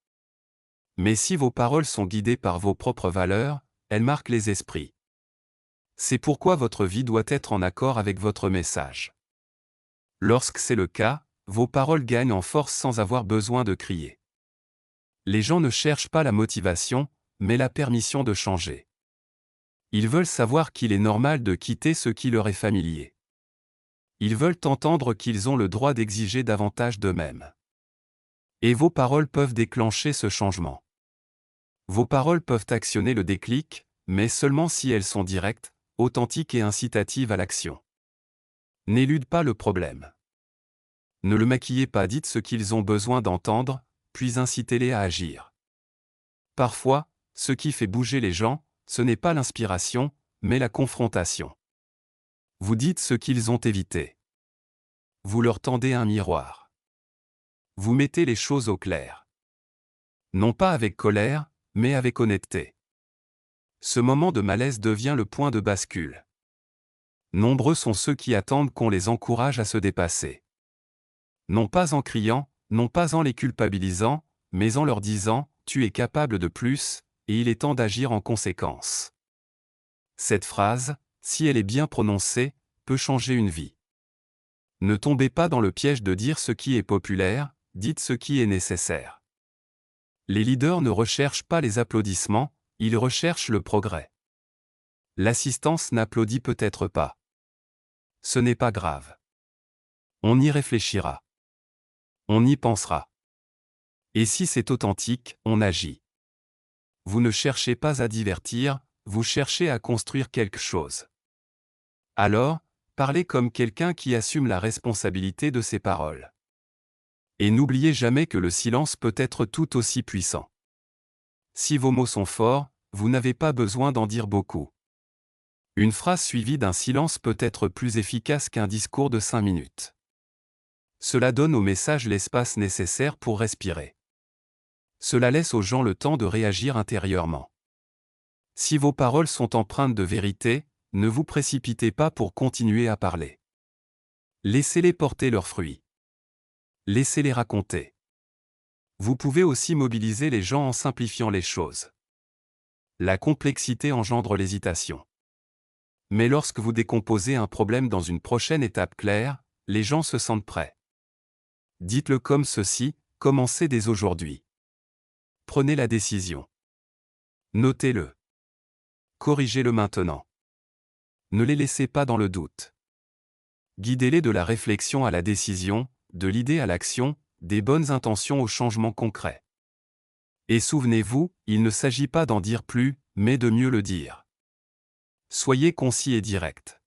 Mais si vos paroles sont guidées par vos propres valeurs, elles marquent les esprits. C'est pourquoi votre vie doit être en accord avec votre message. Lorsque c'est le cas, vos paroles gagnent en force sans avoir besoin de crier. Les gens ne cherchent pas la motivation, mais la permission de changer. Ils veulent savoir qu'il est normal de quitter ce qui leur est familier. Ils veulent entendre qu'ils ont le droit d'exiger davantage d'eux-mêmes. Et vos paroles peuvent déclencher ce changement. Vos paroles peuvent actionner le déclic, mais seulement si elles sont directes, authentiques et incitatives à l'action. N'élude pas le problème. Ne le maquillez pas, dites ce qu'ils ont besoin d'entendre, puis incitez-les à agir. Parfois, ce qui fait bouger les gens, ce n'est pas l'inspiration, mais la confrontation. Vous dites ce qu'ils ont évité. Vous leur tendez un miroir. Vous mettez les choses au clair. Non pas avec colère, mais avec honnêteté. Ce moment de malaise devient le point de bascule. Nombreux sont ceux qui attendent qu'on les encourage à se dépasser. Non pas en criant, non pas en les culpabilisant, mais en leur disant « Tu es capable de plus, et il est temps d'agir en conséquence ». Cette phrase, si elle est bien prononcée, peut changer une vie. Ne tombez pas dans le piège de dire ce qui est populaire, dites ce qui est nécessaire. Les leaders ne recherchent pas les applaudissements, ils recherchent le progrès. L'assistance n'applaudit peut-être pas. Ce n'est pas grave. On y réfléchira. On y pensera. Et si c'est authentique, on agit. Vous ne cherchez pas à divertir, vous cherchez à construire quelque chose. Alors, Parlez comme quelqu'un qui assume la responsabilité de ses paroles. Et n'oubliez jamais que le silence peut être tout aussi puissant. Si vos mots sont forts, vous n'avez pas besoin d'en dire beaucoup. Une phrase suivie d'un silence peut être plus efficace qu'un discours de 5 minutes. Cela donne au message l'espace nécessaire pour respirer. Cela laisse aux gens le temps de réagir intérieurement. Si vos paroles sont empreintes de vérité, ne vous précipitez pas pour continuer à parler. Laissez-les porter leurs fruits. Laissez-les raconter. Vous pouvez aussi mobiliser les gens en simplifiant les choses. La complexité engendre l'hésitation. Mais lorsque vous décomposez un problème dans une prochaine étape claire, les gens se sentent prêts. Dites-le comme ceci, commencez dès aujourd'hui. Prenez la décision. Notez-le. Corrigez-le maintenant. Ne les laissez pas dans le doute. Guidez-les de la réflexion à la décision, de l'idée à l'action, des bonnes intentions au changement concret. Et souvenez-vous, il ne s'agit pas d'en dire plus, mais de mieux le dire. Soyez concis et direct.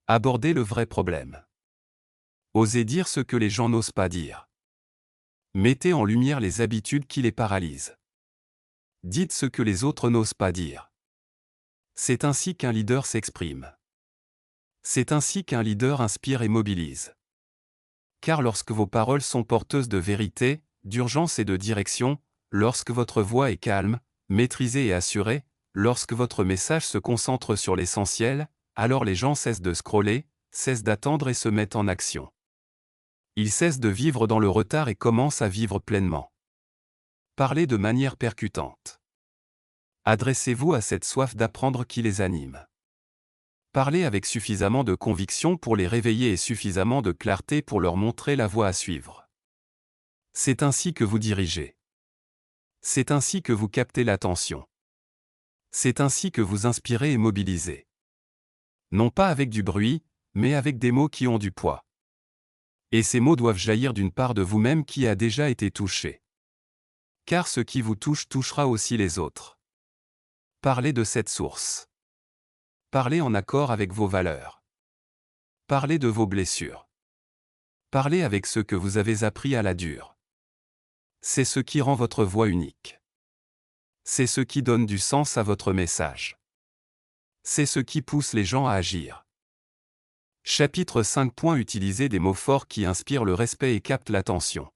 Abordez le vrai problème. Osez dire ce que les gens n'osent pas dire. Mettez en lumière les habitudes qui les paralysent. Dites ce que les autres n'osent pas dire. C'est ainsi qu'un leader s'exprime. C'est ainsi qu'un leader inspire et mobilise. Car lorsque vos paroles sont porteuses de vérité, d'urgence et de direction, lorsque votre voix est calme, maîtrisée et assurée, lorsque votre message se concentre sur l'essentiel, alors les gens cessent de scroller, cessent d'attendre et se mettent en action. Ils cessent de vivre dans le retard et commencent à vivre pleinement. Parlez de manière percutante. Adressez-vous à cette soif d'apprendre qui les anime. Parlez avec suffisamment de conviction pour les réveiller et suffisamment de clarté pour leur montrer la voie à suivre. C'est ainsi que vous dirigez. C'est ainsi que vous captez l'attention. C'est ainsi que vous inspirez et mobilisez. Non pas avec du bruit, mais avec des mots qui ont du poids. Et ces mots doivent jaillir d'une part de vous-même qui a déjà été touché. Car ce qui vous touche touchera aussi les autres. Parlez de cette source. Parlez en accord avec vos valeurs. Parlez de vos blessures. Parlez avec ce que vous avez appris à la dure. C'est ce qui rend votre voix unique. C'est ce qui donne du sens à votre message. C'est ce qui pousse les gens à agir. Chapitre 5. Utiliser des mots forts qui inspirent le respect et captent l'attention.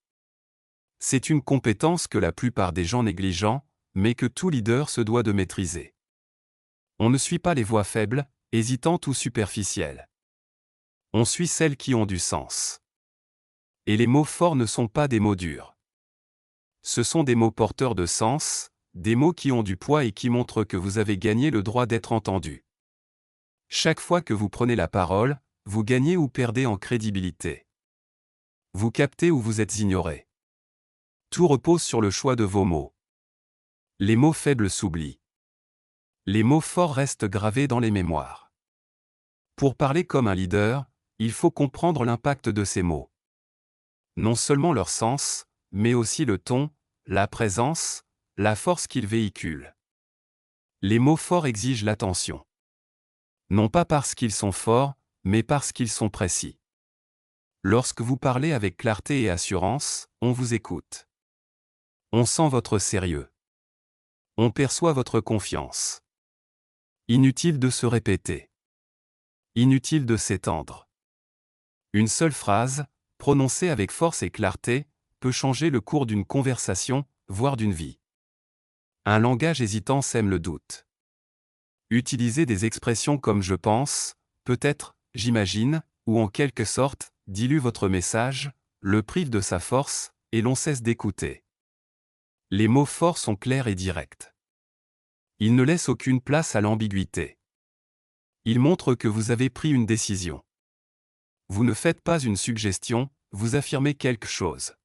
C'est une compétence que la plupart des gens négligent, mais que tout leader se doit de maîtriser. On ne suit pas les voix faibles, hésitantes ou superficielles. On suit celles qui ont du sens. Et les mots forts ne sont pas des mots durs. Ce sont des mots porteurs de sens, des mots qui ont du poids et qui montrent que vous avez gagné le droit d'être entendu. Chaque fois que vous prenez la parole, vous gagnez ou perdez en crédibilité. Vous captez ou vous êtes ignoré. Tout repose sur le choix de vos mots. Les mots faibles s'oublient. Les mots forts restent gravés dans les mémoires. Pour parler comme un leader, il faut comprendre l'impact de ces mots. Non seulement leur sens, mais aussi le ton, la présence, la force qu'ils véhiculent. Les mots forts exigent l'attention. Non pas parce qu'ils sont forts, mais parce qu'ils sont précis. Lorsque vous parlez avec clarté et assurance, on vous écoute. On sent votre sérieux. On perçoit votre confiance. Inutile de se répéter. Inutile de s'étendre. Une seule phrase, prononcée avec force et clarté, peut changer le cours d'une conversation, voire d'une vie. Un langage hésitant sème le doute. Utilisez des expressions comme je pense, peut-être, j'imagine, ou en quelque sorte, dilue votre message, le prive de sa force, et l'on cesse d'écouter. Les mots forts sont clairs et directs. Ils ne laissent aucune place à l'ambiguïté. Ils montrent que vous avez pris une décision. Vous ne faites pas une suggestion, vous affirmez quelque chose.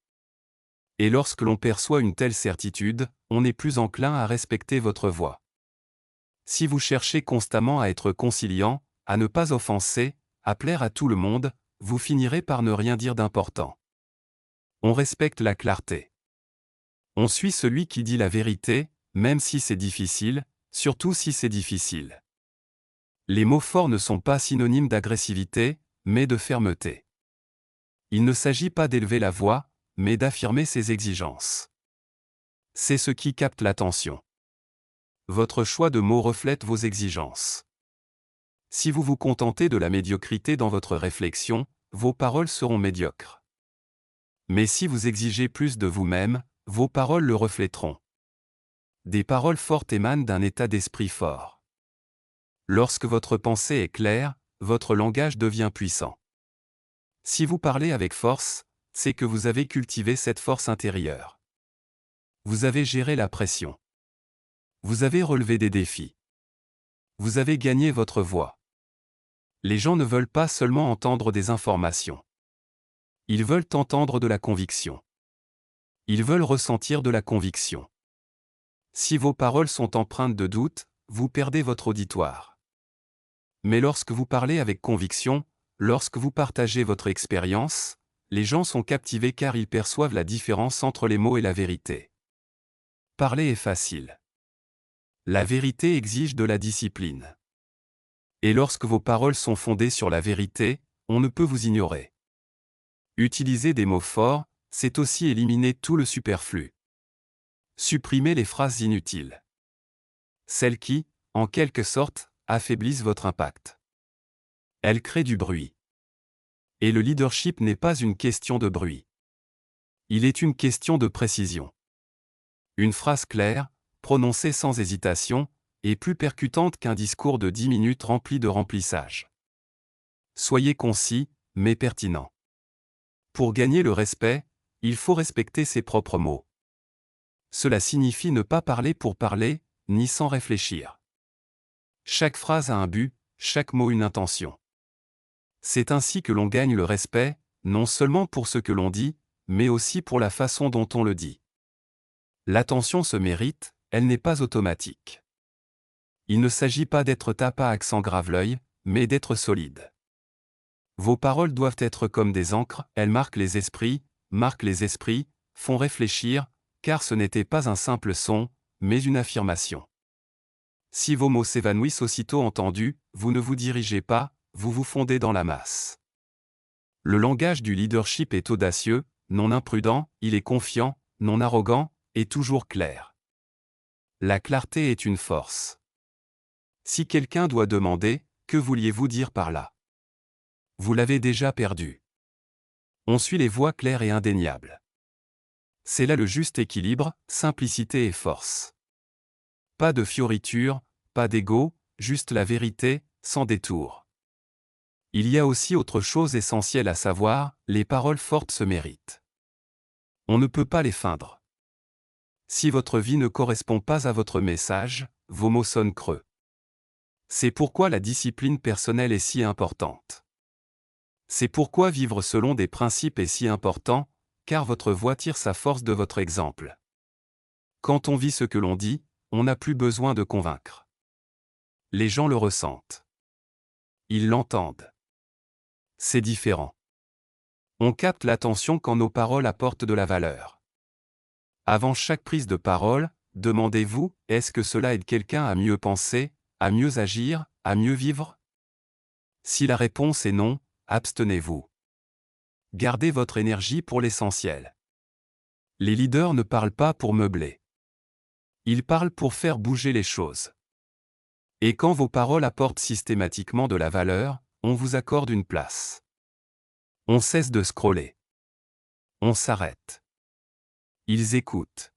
Et lorsque l'on perçoit une telle certitude, on est plus enclin à respecter votre voix. Si vous cherchez constamment à être conciliant, à ne pas offenser, à plaire à tout le monde, vous finirez par ne rien dire d'important. On respecte la clarté. On suit celui qui dit la vérité, même si c'est difficile, surtout si c'est difficile. Les mots forts ne sont pas synonymes d'agressivité, mais de fermeté. Il ne s'agit pas d'élever la voix, mais d'affirmer ses exigences. C'est ce qui capte l'attention. Votre choix de mots reflète vos exigences. Si vous vous contentez de la médiocrité dans votre réflexion, vos paroles seront médiocres. Mais si vous exigez plus de vous-même, vos paroles le reflèteront. Des paroles fortes émanent d'un état d'esprit fort. Lorsque votre pensée est claire, votre langage devient puissant. Si vous parlez avec force, c'est que vous avez cultivé cette force intérieure. Vous avez géré la pression. Vous avez relevé des défis. Vous avez gagné votre voix. Les gens ne veulent pas seulement entendre des informations. Ils veulent entendre de la conviction. Ils veulent ressentir de la conviction. Si vos paroles sont empreintes de doute, vous perdez votre auditoire. Mais lorsque vous parlez avec conviction, lorsque vous partagez votre expérience, les gens sont captivés car ils perçoivent la différence entre les mots et la vérité. Parler est facile. La vérité exige de la discipline. Et lorsque vos paroles sont fondées sur la vérité, on ne peut vous ignorer. Utiliser des mots forts, c'est aussi éliminer tout le superflu. Supprimer les phrases inutiles. Celles qui, en quelque sorte, affaiblissent votre impact. Elles créent du bruit. Et le leadership n'est pas une question de bruit. Il est une question de précision. Une phrase claire, prononcée sans hésitation, est plus percutante qu'un discours de 10 minutes rempli de remplissage. Soyez concis, mais pertinent. Pour gagner le respect, il faut respecter ses propres mots. Cela signifie ne pas parler pour parler, ni sans réfléchir. Chaque phrase a un but, chaque mot une intention. C'est ainsi que l'on gagne le respect, non seulement pour ce que l'on dit, mais aussi pour la façon dont on le dit. L'attention se mérite, elle n'est pas automatique. Il ne s'agit pas d'être tape à accent grave-l'œil, mais d'être solide. Vos paroles doivent être comme des encres, elles marquent les esprits, font réfléchir, car ce n'était pas un simple son, mais une affirmation. Si vos mots s'évanouissent aussitôt entendus, vous ne vous dirigez pas, vous vous fondez dans la masse. Le langage du leadership est audacieux, non imprudent, il est confiant, non arrogant, et toujours clair. La clarté est une force. Si quelqu'un doit demander, que vouliez-vous dire par là? Vous l'avez déjà perdu. On suit les voies claires et indéniables. C'est là le juste équilibre, simplicité et force. Pas de fioritures, pas d'ego, juste la vérité, sans détour. Il y a aussi autre chose essentielle à savoir, les paroles fortes se méritent. On ne peut pas les feindre. Si votre vie ne correspond pas à votre message, vos mots sonnent creux. C'est pourquoi la discipline personnelle est si importante. C'est pourquoi vivre selon des principes est si important, car votre voix tire sa force de votre exemple. Quand on vit ce que l'on dit, on n'a plus besoin de convaincre. Les gens le ressentent. Ils l'entendent. C'est différent. On capte l'attention quand nos paroles apportent de la valeur. Avant chaque prise de parole, demandez-vous, est-ce que cela aide quelqu'un à mieux penser, à mieux agir, à mieux vivre? Si la réponse est non, abstenez-vous. Gardez votre énergie pour l'essentiel. Les leaders ne parlent pas pour meubler. Ils parlent pour faire bouger les choses. Et quand vos paroles apportent systématiquement de la valeur, on vous accorde une place. On cesse de scroller. On s'arrête. Ils écoutent.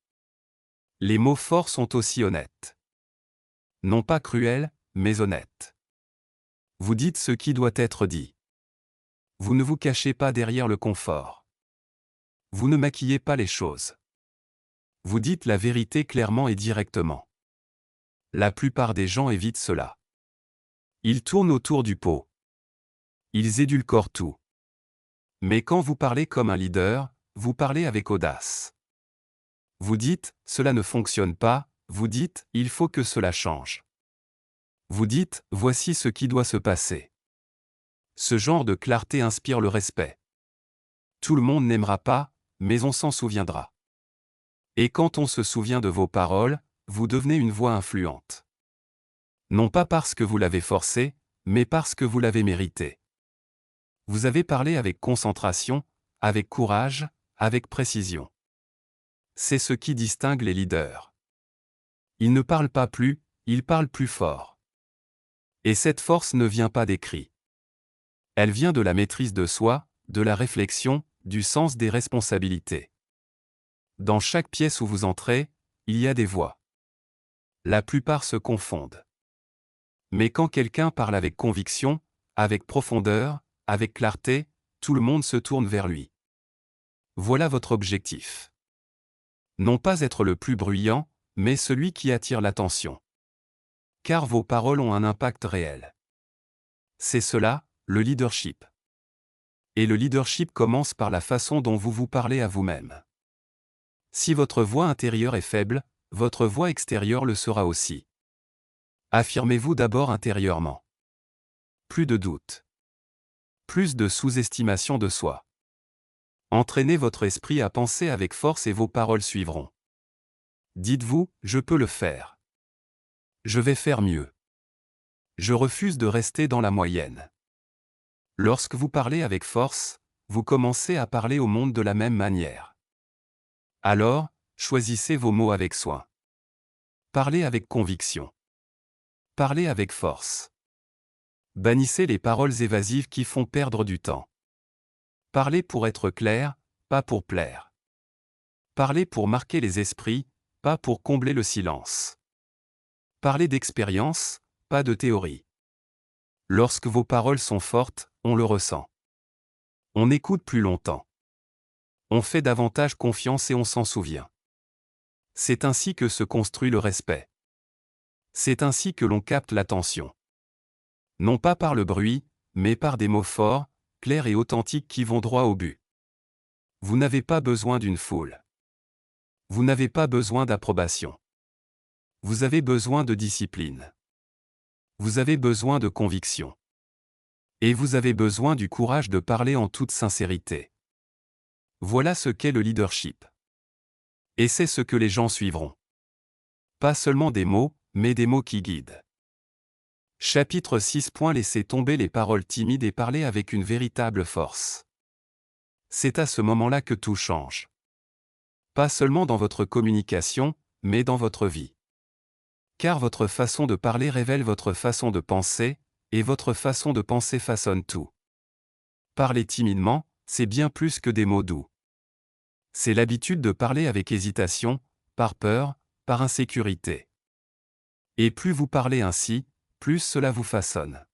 Les mots forts sont aussi honnêtes. Non pas cruels, mais honnêtes. Vous dites ce qui doit être dit. Vous ne vous cachez pas derrière le confort. Vous ne maquillez pas les choses. Vous dites la vérité clairement et directement. La plupart des gens évitent cela. Ils tournent autour du pot. Ils édulcorent tout. Mais quand vous parlez comme un leader, vous parlez avec audace. Vous dites, cela ne fonctionne pas, vous dites, il faut que cela change. Vous dites, voici ce qui doit se passer. Ce genre de clarté inspire le respect. Tout le monde n'aimera pas, mais on s'en souviendra. Et quand on se souvient de vos paroles, vous devenez une voix influente. Non pas parce que vous l'avez forcé, mais parce que vous l'avez mérité. Vous avez parlé avec concentration, avec courage, avec précision. C'est ce qui distingue les leaders. Ils ne parlent pas plus, ils parlent plus fort. Et cette force ne vient pas des cris. Elle vient de la maîtrise de soi, de la réflexion, du sens des responsabilités. Dans chaque pièce où vous entrez, il y a des voix. La plupart se confondent. Mais quand quelqu'un parle avec conviction, avec profondeur, avec clarté, tout le monde se tourne vers lui. Voilà votre objectif. Non pas être le plus bruyant, mais celui qui attire l'attention. Car vos paroles ont un impact réel. C'est cela, le leadership. Et le leadership commence par la façon dont vous vous parlez à vous-même. Si votre voix intérieure est faible, votre voix extérieure le sera aussi. Affirmez-vous d'abord intérieurement. Plus de doute. Plus de sous-estimation de soi. Entraînez votre esprit à penser avec force et vos paroles suivront. Dites-vous, je peux le faire. Je vais faire mieux. Je refuse de rester dans la moyenne. Lorsque vous parlez avec force, vous commencez à parler au monde de la même manière. Alors, choisissez vos mots avec soin. Parlez avec conviction. Parlez avec force. Bannissez les paroles évasives qui font perdre du temps. Parlez pour être clair, pas pour plaire. Parlez pour marquer les esprits, pas pour combler le silence. Parlez d'expérience, pas de théorie. Lorsque vos paroles sont fortes, on le ressent. On écoute plus longtemps. On fait davantage confiance et on s'en souvient. C'est ainsi que se construit le respect. C'est ainsi que l'on capte l'attention. Non pas par le bruit, mais par des mots forts, clairs et authentiques qui vont droit au but. Vous n'avez pas besoin d'une foule. Vous n'avez pas besoin d'approbation. Vous avez besoin de discipline. Vous avez besoin de conviction. Et vous avez besoin du courage de parler en toute sincérité. Voilà ce qu'est le leadership. Et c'est ce que les gens suivront. Pas seulement des mots, mais des mots qui guident. Chapitre 6. Laissez tomber les paroles timides et parler avec une véritable force. C'est à ce moment-là que tout change. Pas seulement dans votre communication, mais dans votre vie. Car votre façon de parler révèle votre façon de penser, et votre façon de penser façonne tout. Parler timidement, c'est bien plus que des mots doux. C'est l'habitude de parler avec hésitation, par peur, par insécurité. Et plus vous parlez ainsi, plus cela vous façonne.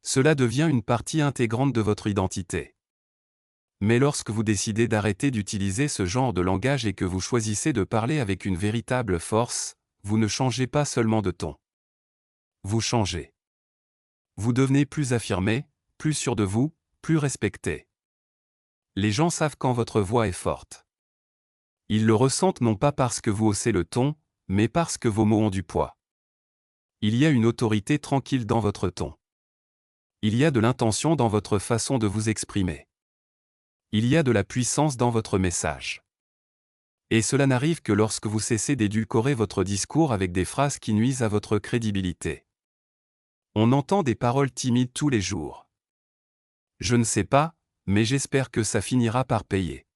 Cela devient une partie intégrante de votre identité. Mais lorsque vous décidez d'arrêter d'utiliser ce genre de langage et que vous choisissez de parler avec une véritable force, vous ne changez pas seulement de ton. Vous changez. Vous devenez plus affirmé, plus sûr de vous, plus respecté. Les gens savent quand votre voix est forte. Ils le ressentent non pas parce que vous haussez le ton, mais parce que vos mots ont du poids. Il y a une autorité tranquille dans votre ton. Il y a de l'intention dans votre façon de vous exprimer. Il y a de la puissance dans votre message. Et cela n'arrive que lorsque vous cessez d'édulcorer votre discours avec des phrases qui nuisent à votre crédibilité. On entend des paroles timides tous les jours. Je ne sais pas, mais j'espère que ça finira par payer.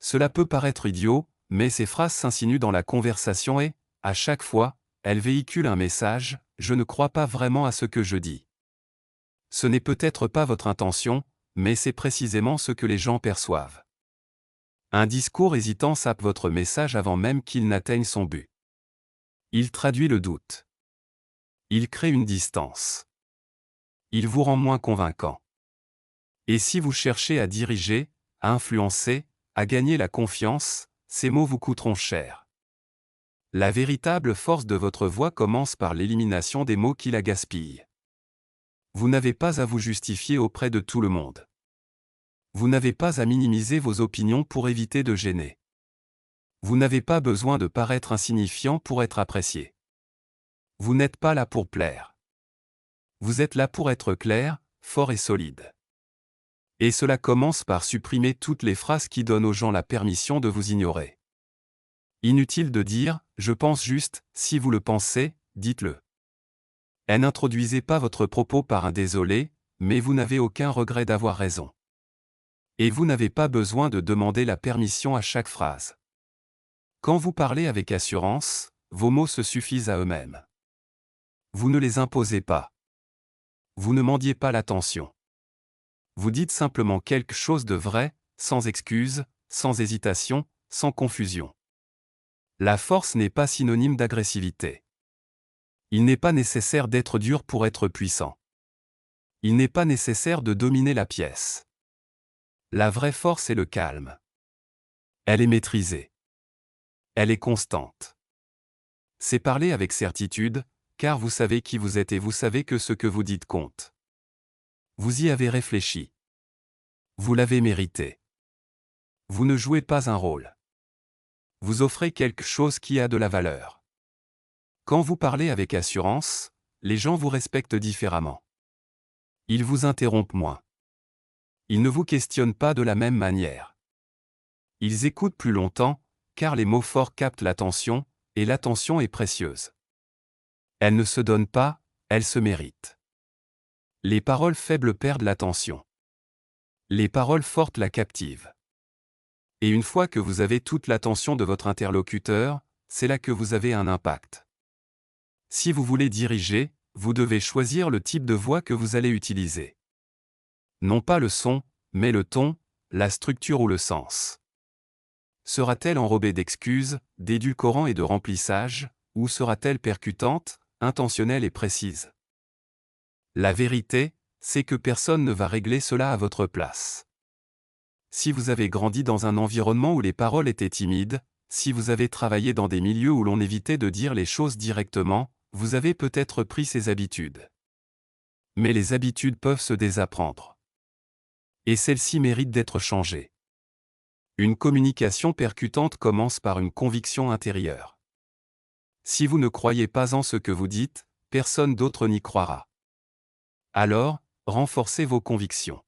Cela peut paraître idiot, mais ces phrases s'insinuent dans la conversation et, à chaque fois, elles véhiculent un message, je ne crois pas vraiment à ce que je dis. Ce n'est peut-être pas votre intention, mais c'est précisément ce que les gens perçoivent. Un discours hésitant sape votre message avant même qu'il n'atteigne son but. Il traduit le doute. Il crée une distance. Il vous rend moins convaincant. Et si vous cherchez à diriger, à influencer, à gagner la confiance, ces mots vous coûteront cher. La véritable force de votre voix commence par l'élimination des mots qui la gaspillent. Vous n'avez pas à vous justifier auprès de tout le monde. Vous n'avez pas à minimiser vos opinions pour éviter de gêner. Vous n'avez pas besoin de paraître insignifiant pour être apprécié. Vous n'êtes pas là pour plaire. Vous êtes là pour être clair, fort et solide. Et cela commence par supprimer toutes les phrases qui donnent aux gens la permission de vous ignorer. Inutile de dire « je pense juste », si vous le pensez, dites-le. Et n'introduisez pas votre propos par un désolé, mais vous n'avez aucun regret d'avoir raison. Et vous n'avez pas besoin de demander la permission à chaque phrase. Quand vous parlez avec assurance, vos mots se suffisent à eux-mêmes. Vous ne les imposez pas. Vous ne mendiez pas l'attention. Vous dites simplement quelque chose de vrai, sans excuse, sans hésitation, sans confusion. La force n'est pas synonyme d'agressivité. Il n'est pas nécessaire d'être dur pour être puissant. Il n'est pas nécessaire de dominer la pièce. La vraie force est le calme. Elle est maîtrisée. Elle est constante. C'est parler avec certitude, car vous savez qui vous êtes et vous savez que ce que vous dites compte. Vous y avez réfléchi. Vous l'avez mérité. Vous ne jouez pas un rôle. Vous offrez quelque chose qui a de la valeur. Quand vous parlez avec assurance, les gens vous respectent différemment. Ils vous interrompent moins. Ils ne vous questionnent pas de la même manière. Ils écoutent plus longtemps, car les mots forts captent l'attention, et l'attention est précieuse. Elle ne se donne pas, elle se mérite. Les paroles faibles perdent l'attention. Les paroles fortes la captivent. Et une fois que vous avez toute l'attention de votre interlocuteur, c'est là que vous avez un impact. Si vous voulez diriger, vous devez choisir le type de voix que vous allez utiliser. Non pas le son, mais le ton, la structure ou le sens. Sera-t-elle enrobée d'excuses, d'édulcorants et de remplissage, ou sera-t-elle percutante, intentionnelle et précise? La vérité, c'est que personne ne va régler cela à votre place. Si vous avez grandi dans un environnement où les paroles étaient timides, si vous avez travaillé dans des milieux où l'on évitait de dire les choses directement, vous avez peut-être pris ces habitudes. Mais les habitudes peuvent se désapprendre. Et celles-ci méritent d'être changées. Une communication percutante commence par une conviction intérieure. Si vous ne croyez pas en ce que vous dites, personne d'autre n'y croira. Alors, renforcez vos convictions.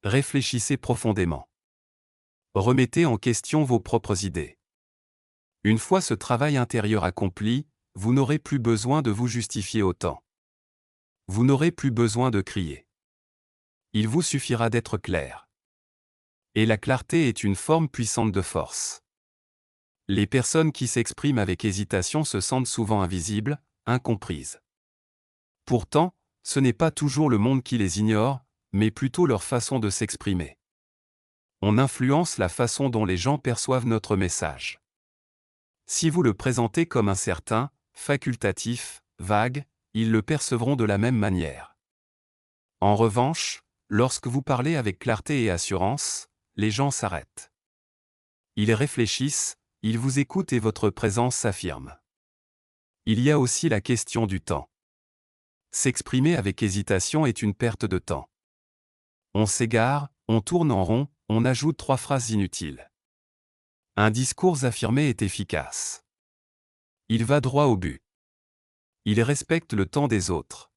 Réfléchissez profondément. Remettez en question vos propres idées. Une fois ce travail intérieur accompli, vous n'aurez plus besoin de vous justifier autant. Vous n'aurez plus besoin de crier. Il vous suffira d'être clair. Et la clarté est une forme puissante de force. Les personnes qui s'expriment avec hésitation se sentent souvent invisibles, incomprises. Pourtant, ce n'est pas toujours le monde qui les ignore, mais plutôt leur façon de s'exprimer. On influence la façon dont les gens perçoivent notre message. Si vous le présentez comme incertain, facultatif, vague, ils le percevront de la même manière. En revanche, lorsque vous parlez avec clarté et assurance, les gens s'arrêtent. Ils réfléchissent, ils vous écoutent et votre présence s'affirme. Il y a aussi la question du temps. S'exprimer avec hésitation est une perte de temps. On s'égare, on tourne en rond, on ajoute 3 phrases inutiles. Un discours affirmé est efficace. Il va droit au but. Il respecte le temps des autres.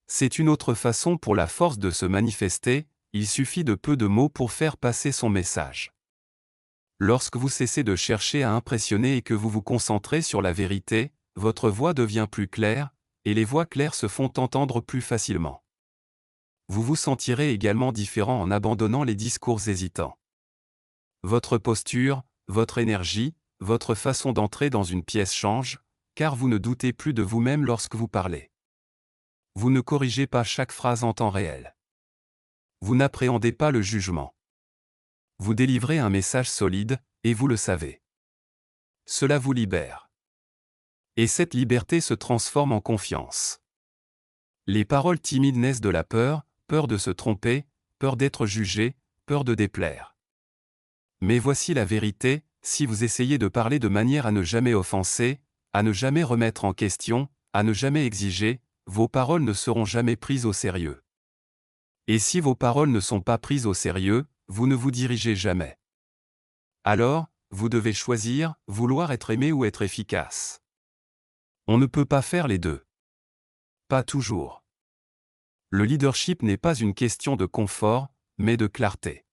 C'est une autre façon pour la force de se manifester, il suffit de peu de mots pour faire passer son message. Lorsque vous cessez de chercher à impressionner et que vous vous concentrez sur la vérité, votre voix devient plus claire, et les voix claires se font entendre plus facilement. Vous vous sentirez également différent en abandonnant les discours hésitants. Votre posture, votre énergie, votre façon d'entrer dans une pièce change, car vous ne doutez plus de vous-même lorsque vous parlez. Vous ne corrigez pas chaque phrase en temps réel. Vous n'appréhendez pas le jugement. Vous délivrez un message solide, et vous le savez. Cela vous libère. Et cette liberté se transforme en confiance. Les paroles timides naissent de la peur, peur de se tromper, peur d'être jugé, peur de déplaire. Mais voici la vérité, si vous essayez de parler de manière à ne jamais offenser, à ne jamais remettre en question, à ne jamais exiger, vos paroles ne seront jamais prises au sérieux. Et si vos paroles ne sont pas prises au sérieux, vous ne vous dirigez jamais. Alors, vous devez choisir, vouloir être aimé ou être efficace. On ne peut pas faire les deux. Pas toujours. Le leadership n'est pas une question de confort, mais de clarté.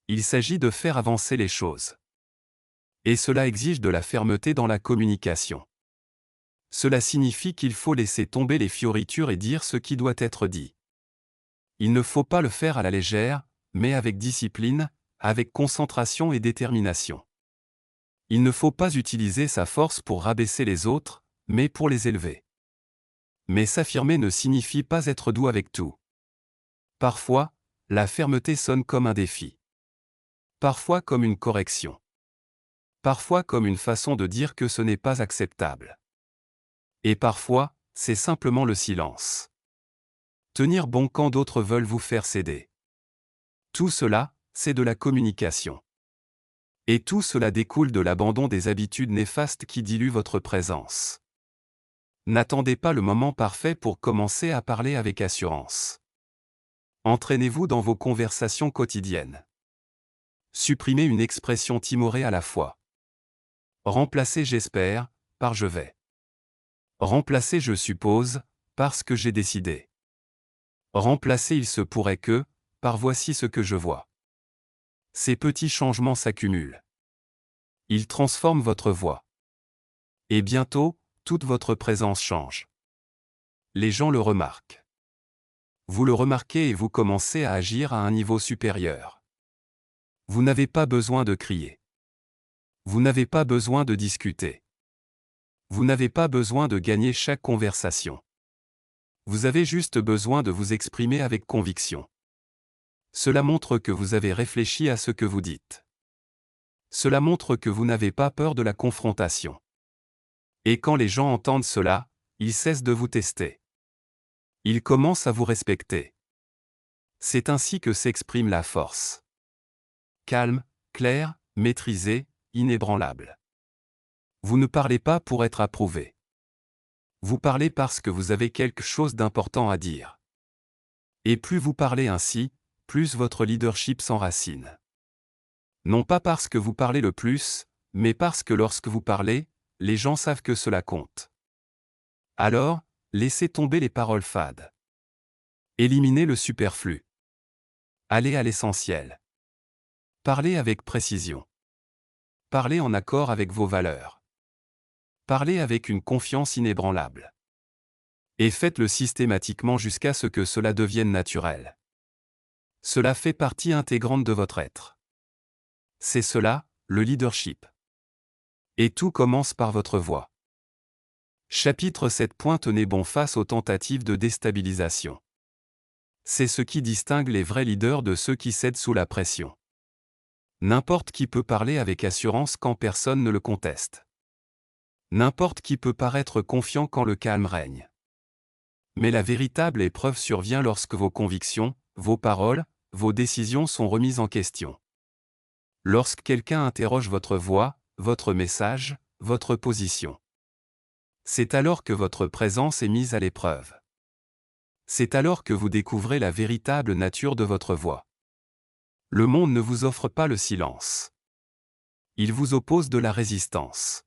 Il s'agit de faire avancer les choses. Et cela exige de la fermeté dans la communication. Cela signifie qu'il faut laisser tomber les fioritures et dire ce qui doit être dit. Il ne faut pas le faire à la légère, mais avec discipline, avec concentration et détermination. Il ne faut pas utiliser sa force pour rabaisser les autres, mais pour les élever. Mais s'affirmer ne signifie pas être doux avec tout. Parfois, la fermeté sonne comme un défi. Parfois comme une correction. Parfois comme une façon de dire que ce n'est pas acceptable. Et parfois, c'est simplement le silence. Tenir bon quand d'autres veulent vous faire céder. Tout cela, c'est de la communication. Et tout cela découle de l'abandon des habitudes néfastes qui diluent votre présence. N'attendez pas le moment parfait pour commencer à parler avec assurance. Entraînez-vous dans vos conversations quotidiennes. Supprimez une expression timorée à la fois. Remplacez j'espère par je vais. Remplacez je suppose parce que j'ai décidé. Remplacez il se pourrait que par voici ce que je vois. Ces petits changements s'accumulent. Ils transforment votre voix. Et bientôt, toute votre présence change. Les gens le remarquent. Vous le remarquez et vous commencez à agir à un niveau supérieur. Vous n'avez pas besoin de crier. Vous n'avez pas besoin de discuter. Vous n'avez pas besoin de gagner chaque conversation. Vous avez juste besoin de vous exprimer avec conviction. Cela montre que vous avez réfléchi à ce que vous dites. Cela montre que vous n'avez pas peur de la confrontation. Et quand les gens entendent cela, ils cessent de vous tester. Ils commencent à vous respecter. C'est ainsi que s'exprime la force. Calme, clair, maîtrisé, inébranlable. Vous ne parlez pas pour être approuvé. Vous parlez parce que vous avez quelque chose d'important à dire. Et plus vous parlez ainsi, plus votre leadership s'enracine. Non pas parce que vous parlez le plus, mais parce que lorsque vous parlez, les gens savent que cela compte. Alors, laissez tomber les paroles fades. Éliminez le superflu. Allez à l'essentiel. Parlez avec précision. Parlez en accord avec vos valeurs. Parlez avec une confiance inébranlable. Et faites-le systématiquement jusqu'à ce que cela devienne naturel. Cela fait partie intégrante de votre être. C'est cela, le leadership. Et tout commence par votre voix. Chapitre 7. Tenez bon face aux tentatives de déstabilisation. C'est ce qui distingue les vrais leaders de ceux qui cèdent sous la pression. N'importe qui peut parler avec assurance quand personne ne le conteste. N'importe qui peut paraître confiant quand le calme règne. Mais la véritable épreuve survient lorsque vos convictions, vos paroles, vos décisions sont remises en question. Lorsque quelqu'un interroge votre voix, votre message, votre position. C'est alors que votre présence est mise à l'épreuve. C'est alors que vous découvrez la véritable nature de votre voix. Le monde ne vous offre pas le silence. Il vous oppose de la résistance.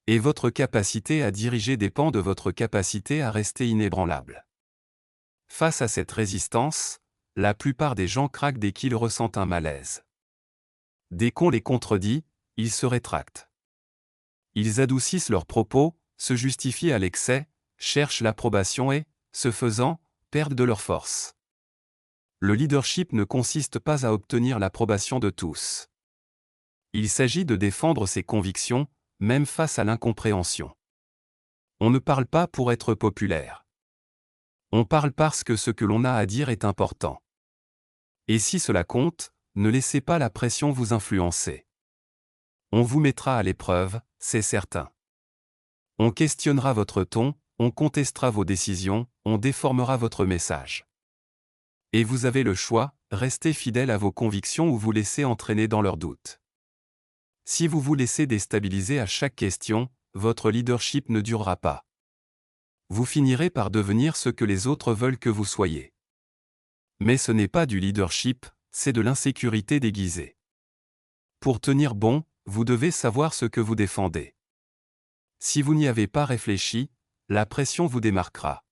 Et votre capacité à diriger dépend de votre capacité à rester inébranlable. Face à cette résistance, la plupart des gens craquent dès qu'ils ressentent un malaise. Dès qu'on les contredit, ils se rétractent. Ils adoucissent leurs propos, se justifient à l'excès, cherchent l'approbation et, ce faisant, perdent de leur force. Le leadership ne consiste pas à obtenir l'approbation de tous. Il s'agit de défendre ses convictions, même face à l'incompréhension. On ne parle pas pour être populaire. On parle parce que ce que l'on a à dire est important. Et si cela compte, ne laissez pas la pression vous influencer. On vous mettra à l'épreuve, c'est certain. On questionnera votre ton, on contestera vos décisions, on déformera votre message. Et vous avez le choix, restez fidèle à vos convictions ou vous laissez entraîner dans leurs doutes. Si vous vous laissez déstabiliser à chaque question, votre leadership ne durera pas. Vous finirez par devenir ce que les autres veulent que vous soyez. Mais ce n'est pas du leadership, c'est de l'insécurité déguisée. Pour tenir bon, vous devez savoir ce que vous défendez. Si vous n'y avez pas réfléchi, la pression vous démarquera.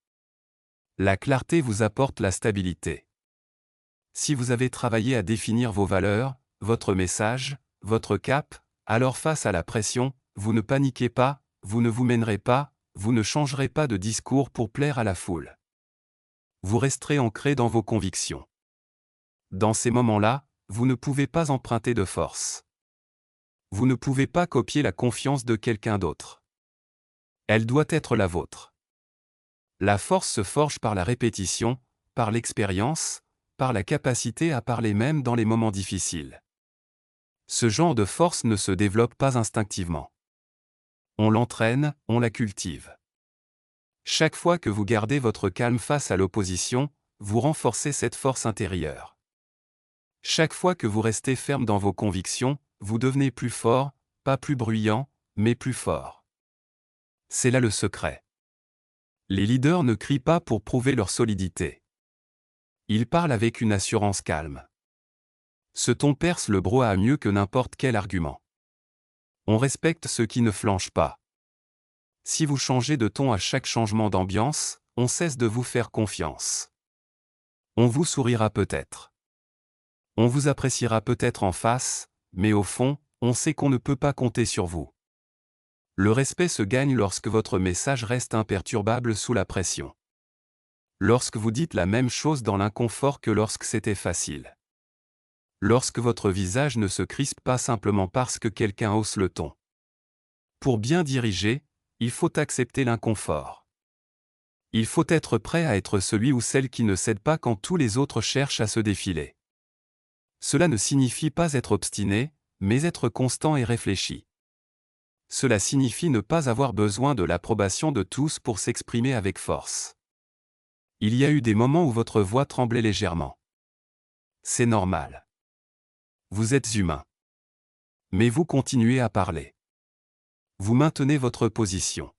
La clarté vous apporte la stabilité. Si vous avez travaillé à définir vos valeurs, votre message, votre cap, alors face à la pression, vous ne paniquez pas, vous ne vous mènerez pas, vous ne changerez pas de discours pour plaire à la foule. Vous resterez ancré dans vos convictions. Dans ces moments-là, vous ne pouvez pas emprunter de force. Vous ne pouvez pas copier la confiance de quelqu'un d'autre. Elle doit être la vôtre. La force se forge par la répétition, par l'expérience, par la capacité à parler même dans les moments difficiles. Ce genre de force ne se développe pas instinctivement. On l'entraîne, on la cultive. Chaque fois que vous gardez votre calme face à l'opposition, vous renforcez cette force intérieure. Chaque fois que vous restez ferme dans vos convictions, vous devenez plus fort, pas plus bruyant, mais plus fort. C'est là le secret. Les leaders ne crient pas pour prouver leur solidité. Ils parlent avec une assurance calme. Ce ton perce le brouhaha mieux que n'importe quel argument. On respecte ceux qui ne flanchent pas. Si vous changez de ton à chaque changement d'ambiance, on cesse de vous faire confiance. On vous sourira peut-être. On vous appréciera peut-être en face, mais au fond, on sait qu'on ne peut pas compter sur vous. Le respect se gagne lorsque votre message reste imperturbable sous la pression. Lorsque vous dites la même chose dans l'inconfort que lorsque c'était facile. Lorsque votre visage ne se crispe pas simplement parce que quelqu'un hausse le ton. Pour bien diriger, il faut accepter l'inconfort. Il faut être prêt à être celui ou celle qui ne cède pas quand tous les autres cherchent à se défiler. Cela ne signifie pas être obstiné, mais être constant et réfléchi. Cela signifie ne pas avoir besoin de l'approbation de tous pour s'exprimer avec force. Il y a eu des moments où votre voix tremblait légèrement. C'est normal. Vous êtes humain. Mais vous continuez à parler. Vous maintenez votre position.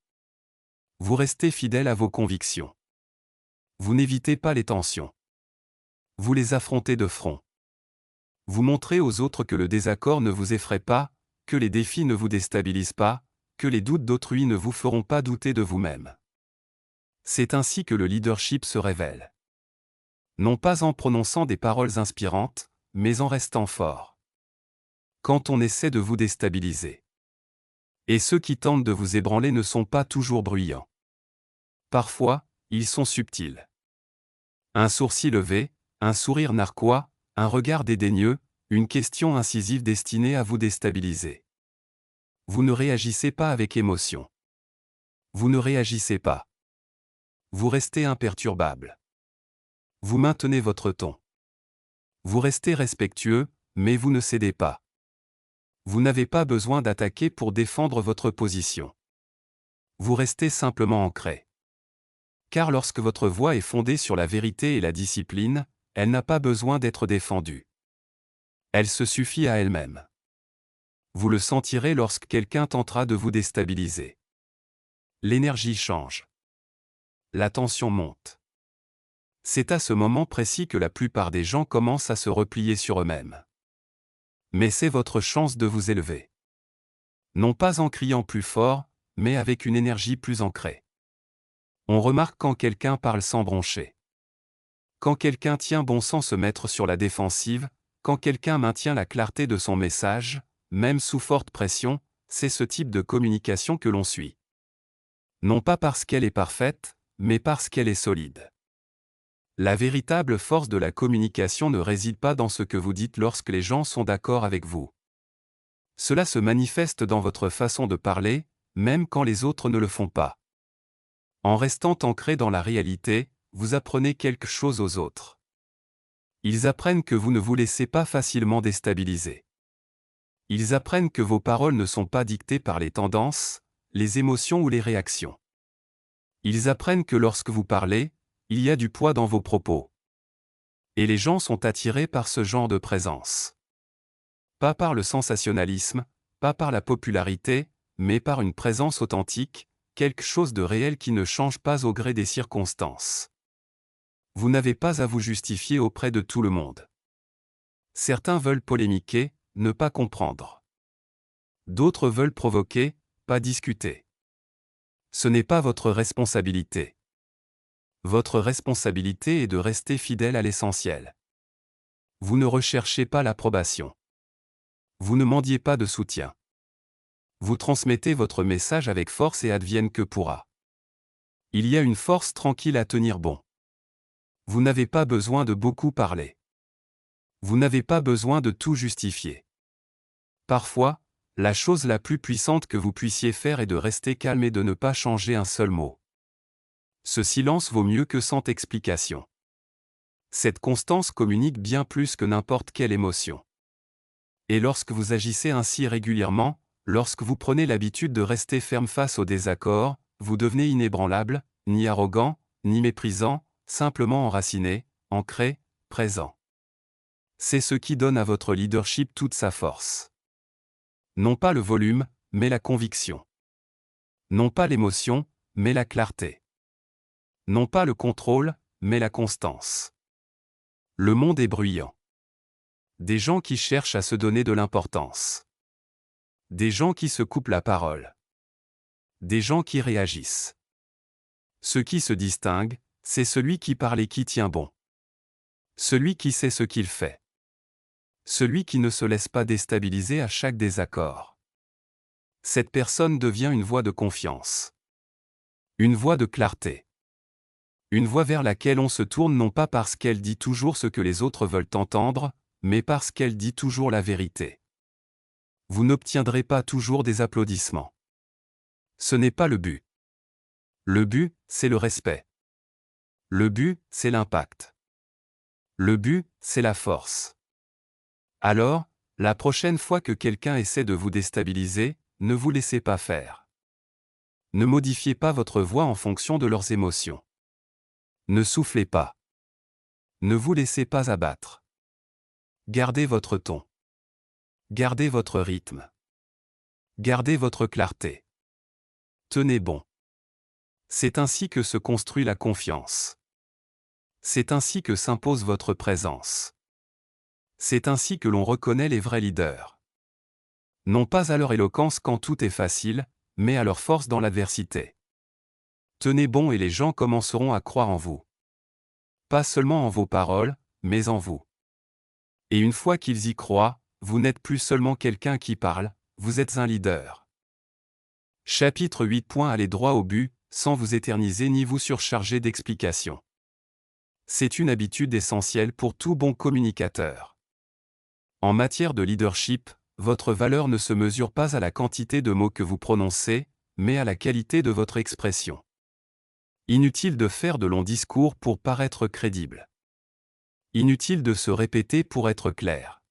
Vous restez fidèle à vos convictions. Vous n'évitez pas les tensions. Vous les affrontez de front. Vous montrez aux autres que le désaccord ne vous effraie pas, que les défis ne vous déstabilisent pas, que les doutes d'autrui ne vous feront pas douter de vous-même. C'est ainsi que le leadership se révèle. Non pas en prononçant des paroles inspirantes, mais en restant fort. Quand on essaie de vous déstabiliser. Et ceux qui tentent de vous ébranler ne sont pas toujours bruyants. Parfois, ils sont subtils. Un sourcil levé, un sourire narquois, un regard dédaigneux, une question incisive destinée à vous déstabiliser. Vous ne réagissez pas avec émotion. Vous ne réagissez pas. Vous restez imperturbable. Vous maintenez votre ton. Vous restez respectueux, mais vous ne cédez pas. Vous n'avez pas besoin d'attaquer pour défendre votre position. Vous restez simplement ancré. Car lorsque votre voix est fondée sur la vérité et la discipline, elle n'a pas besoin d'être défendue. Elle se suffit à elle-même. Vous le sentirez lorsque quelqu'un tentera de vous déstabiliser. L'énergie change. La tension monte. C'est à ce moment précis que la plupart des gens commencent à se replier sur eux-mêmes. Mais c'est votre chance de vous élever. Non pas en criant plus fort, mais avec une énergie plus ancrée. On remarque quand quelqu'un parle sans broncher. Quand quelqu'un tient bon sans se mettre sur la défensive, quand quelqu'un maintient la clarté de son message, même sous forte pression, c'est ce type de communication que l'on suit. Non pas parce qu'elle est parfaite, mais parce qu'elle est solide. La véritable force de la communication ne réside pas dans ce que vous dites lorsque les gens sont d'accord avec vous. Cela se manifeste dans votre façon de parler, même quand les autres ne le font pas. En restant ancré dans la réalité, vous apprenez quelque chose aux autres. Ils apprennent que vous ne vous laissez pas facilement déstabiliser. Ils apprennent que vos paroles ne sont pas dictées par les tendances, les émotions ou les réactions. Ils apprennent que lorsque vous parlez, il y a du poids dans vos propos. Et les gens sont attirés par ce genre de présence. Pas par le sensationnalisme, pas par la popularité, mais par une présence authentique, quelque chose de réel qui ne change pas au gré des circonstances. Vous n'avez pas à vous justifier auprès de tout le monde. Certains veulent polémiquer, ne pas comprendre. D'autres veulent provoquer, pas discuter. Ce n'est pas votre responsabilité. Votre responsabilité est de rester fidèle à l'essentiel. Vous ne recherchez pas l'approbation. Vous ne mendiez pas de soutien. Vous transmettez votre message avec force et advienne que pourra. Il y a une force tranquille à tenir bon. Vous n'avez pas besoin de beaucoup parler. Vous n'avez pas besoin de tout justifier. Parfois, la chose la plus puissante que vous puissiez faire est de rester calme et de ne pas changer un seul mot. Ce silence vaut mieux que 100 explications. Cette constance communique bien plus que n'importe quelle émotion. Et lorsque vous agissez ainsi régulièrement, lorsque vous prenez l'habitude de rester ferme face au désaccord, vous devenez inébranlable, ni arrogant, ni méprisant, simplement enraciné, ancré, présent. C'est ce qui donne à votre leadership toute sa force. Non pas le volume, mais la conviction. Non pas l'émotion, mais la clarté. Non pas le contrôle, mais la constance. Le monde est bruyant. Des gens qui cherchent à se donner de l'importance. Des gens qui se coupent la parole. Des gens qui réagissent. Ce qui se distingue, c'est celui qui parle et qui tient bon. Celui qui sait ce qu'il fait. Celui qui ne se laisse pas déstabiliser à chaque désaccord. Cette personne devient une voix de confiance. Une voix de clarté. Une voix vers laquelle on se tourne non pas parce qu'elle dit toujours ce que les autres veulent entendre, mais parce qu'elle dit toujours la vérité. Vous n'obtiendrez pas toujours des applaudissements. Ce n'est pas le but. Le but, c'est le respect. Le but, c'est l'impact. Le but, c'est la force. Alors, la prochaine fois que quelqu'un essaie de vous déstabiliser, ne vous laissez pas faire. Ne modifiez pas votre voix en fonction de leurs émotions. Ne soufflez pas. Ne vous laissez pas abattre. Gardez votre ton. Gardez votre rythme. Gardez votre clarté. Tenez bon. C'est ainsi que se construit la confiance. C'est ainsi que s'impose votre présence. C'est ainsi que l'on reconnaît les vrais leaders. Non pas à leur éloquence quand tout est facile, mais à leur force dans l'adversité. Tenez bon et les gens commenceront à croire en vous. Pas seulement en vos paroles, mais en vous. Et une fois qu'ils y croient, vous n'êtes plus seulement quelqu'un qui parle, vous êtes un leader. Chapitre 8. Allez droit au but, sans vous éterniser ni vous surcharger d'explications. C'est une habitude essentielle pour tout bon communicateur. En matière de leadership, votre valeur ne se mesure pas à la quantité de mots que vous prononcez, mais à la qualité de votre expression. Inutile de faire de longs discours pour paraître crédible. Inutile de se répéter pour être clair.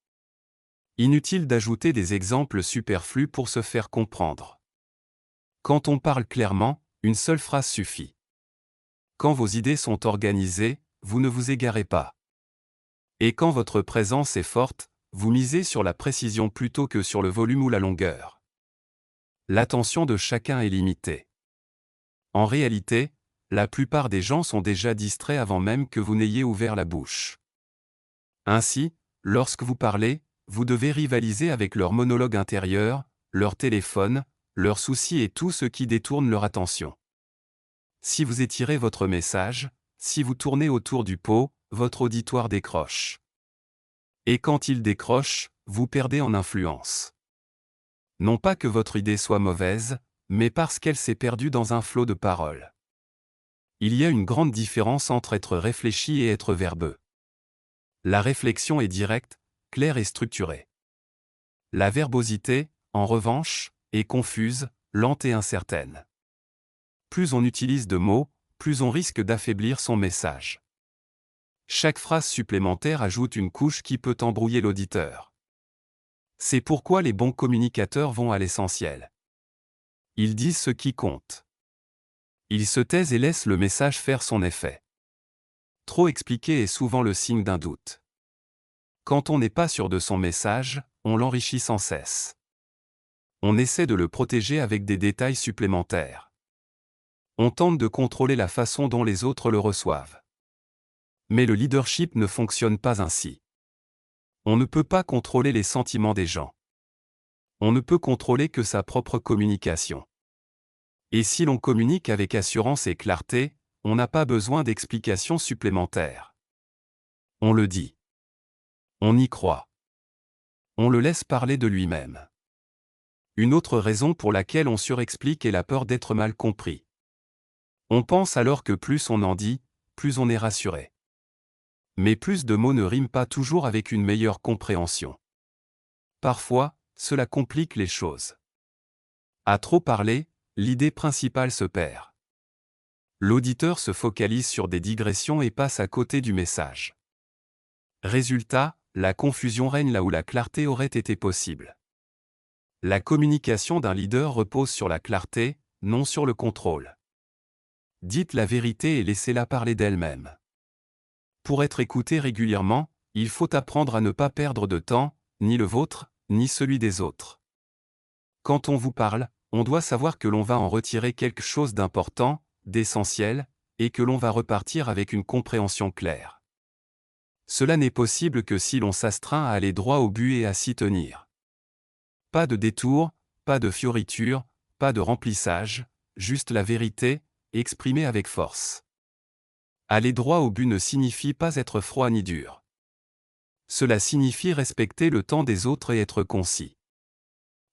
Inutile d'ajouter des exemples superflus pour se faire comprendre. Quand on parle clairement, une seule phrase suffit. Quand vos idées sont organisées, vous ne vous égarez pas. Et quand votre présence est forte, vous misez sur la précision plutôt que sur le volume ou la longueur. L'attention de chacun est limitée. En réalité, la plupart des gens sont déjà distraits avant même que vous n'ayez ouvert la bouche. Ainsi, lorsque vous parlez, vous devez rivaliser avec leur monologue intérieur, leur téléphone, leurs soucis et tout ce qui détourne leur attention. Si vous étirez votre message, si vous tournez autour du pot, votre auditoire décroche. Et quand il décroche, vous perdez en influence. Non pas que votre idée soit mauvaise, mais parce qu'elle s'est perdue dans un flot de paroles. Il y a une grande différence entre être réfléchi et être verbeux. La réflexion est directe, claire et structurée. La verbosité, en revanche, est confuse, lente et incertaine. Plus on utilise de mots, plus on risque d'affaiblir son message. Chaque phrase supplémentaire ajoute une couche qui peut embrouiller l'auditeur. C'est pourquoi les bons communicateurs vont à l'essentiel. Ils disent ce qui compte. Ils se taisent et laissent le message faire son effet. Trop expliquer est souvent le signe d'un doute. Quand on n'est pas sûr de son message, on l'enrichit sans cesse. On essaie de le protéger avec des détails supplémentaires. On tente de contrôler la façon dont les autres le reçoivent. Mais le leadership ne fonctionne pas ainsi. On ne peut pas contrôler les sentiments des gens. On ne peut contrôler que sa propre communication. Et si l'on communique avec assurance et clarté, on n'a pas besoin d'explications supplémentaires. On le dit. On y croit. On le laisse parler de lui-même. Une autre raison pour laquelle on surexplique est la peur d'être mal compris. On pense alors que plus on en dit, plus on est rassuré. Mais plus de mots ne riment pas toujours avec une meilleure compréhension. Parfois, cela complique les choses. À trop parler, l'idée principale se perd. L'auditeur se focalise sur des digressions et passe à côté du message. Résultat, la confusion règne là où la clarté aurait été possible. La communication d'un leader repose sur la clarté, non sur le contrôle. Dites la vérité et laissez-la parler d'elle-même. Pour être écouté régulièrement, il faut apprendre à ne pas perdre de temps, ni le vôtre, ni celui des autres. Quand on vous parle, on doit savoir que l'on va en retirer quelque chose d'important, d'essentiel, et que l'on va repartir avec une compréhension claire. Cela n'est possible que si l'on s'astreint à aller droit au but et à s'y tenir. Pas de détour, pas de fioriture, pas de remplissage, juste la vérité, exprimée avec force. Aller droit au but ne signifie pas être froid ni dur. Cela signifie respecter le temps des autres et être concis.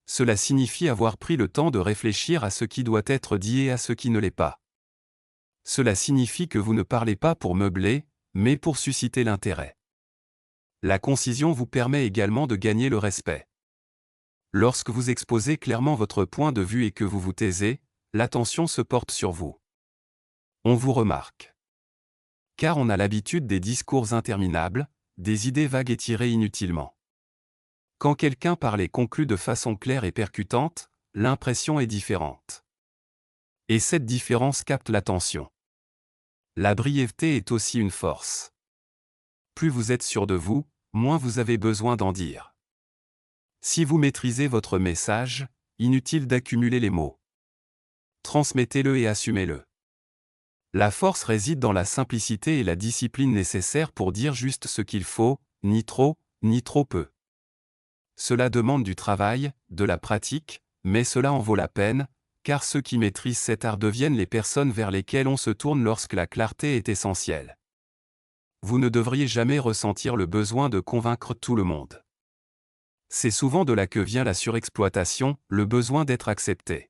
Cela signifie avoir pris le temps de réfléchir à ce qui doit être dit et à ce qui ne l'est pas. Cela signifie que vous ne parlez pas pour meubler, mais pour susciter l'intérêt. La concision vous permet également de gagner le respect. Lorsque vous exposez clairement votre point de vue et que vous vous taisez, l'attention se porte sur vous. On vous remarque. Car on a l'habitude des discours interminables, des idées vagues étirées inutilement. Quand quelqu'un parle et conclut de façon claire et percutante, l'impression est différente. Et cette différence capte l'attention. La brièveté est aussi une force. Plus vous êtes sûr de vous, moins vous avez besoin d'en dire. Si vous maîtrisez votre message, inutile d'accumuler les mots. Transmettez-le et assumez-le. La force réside dans la simplicité et la discipline nécessaires pour dire juste ce qu'il faut, ni trop peu. Cela demande du travail, de la pratique, mais cela en vaut la peine, car ceux qui maîtrisent cet art deviennent les personnes vers lesquelles on se tourne lorsque la clarté est essentielle. Vous ne devriez jamais ressentir le besoin de convaincre tout le monde. C'est souvent de là que vient la surexploitation, le besoin d'être accepté.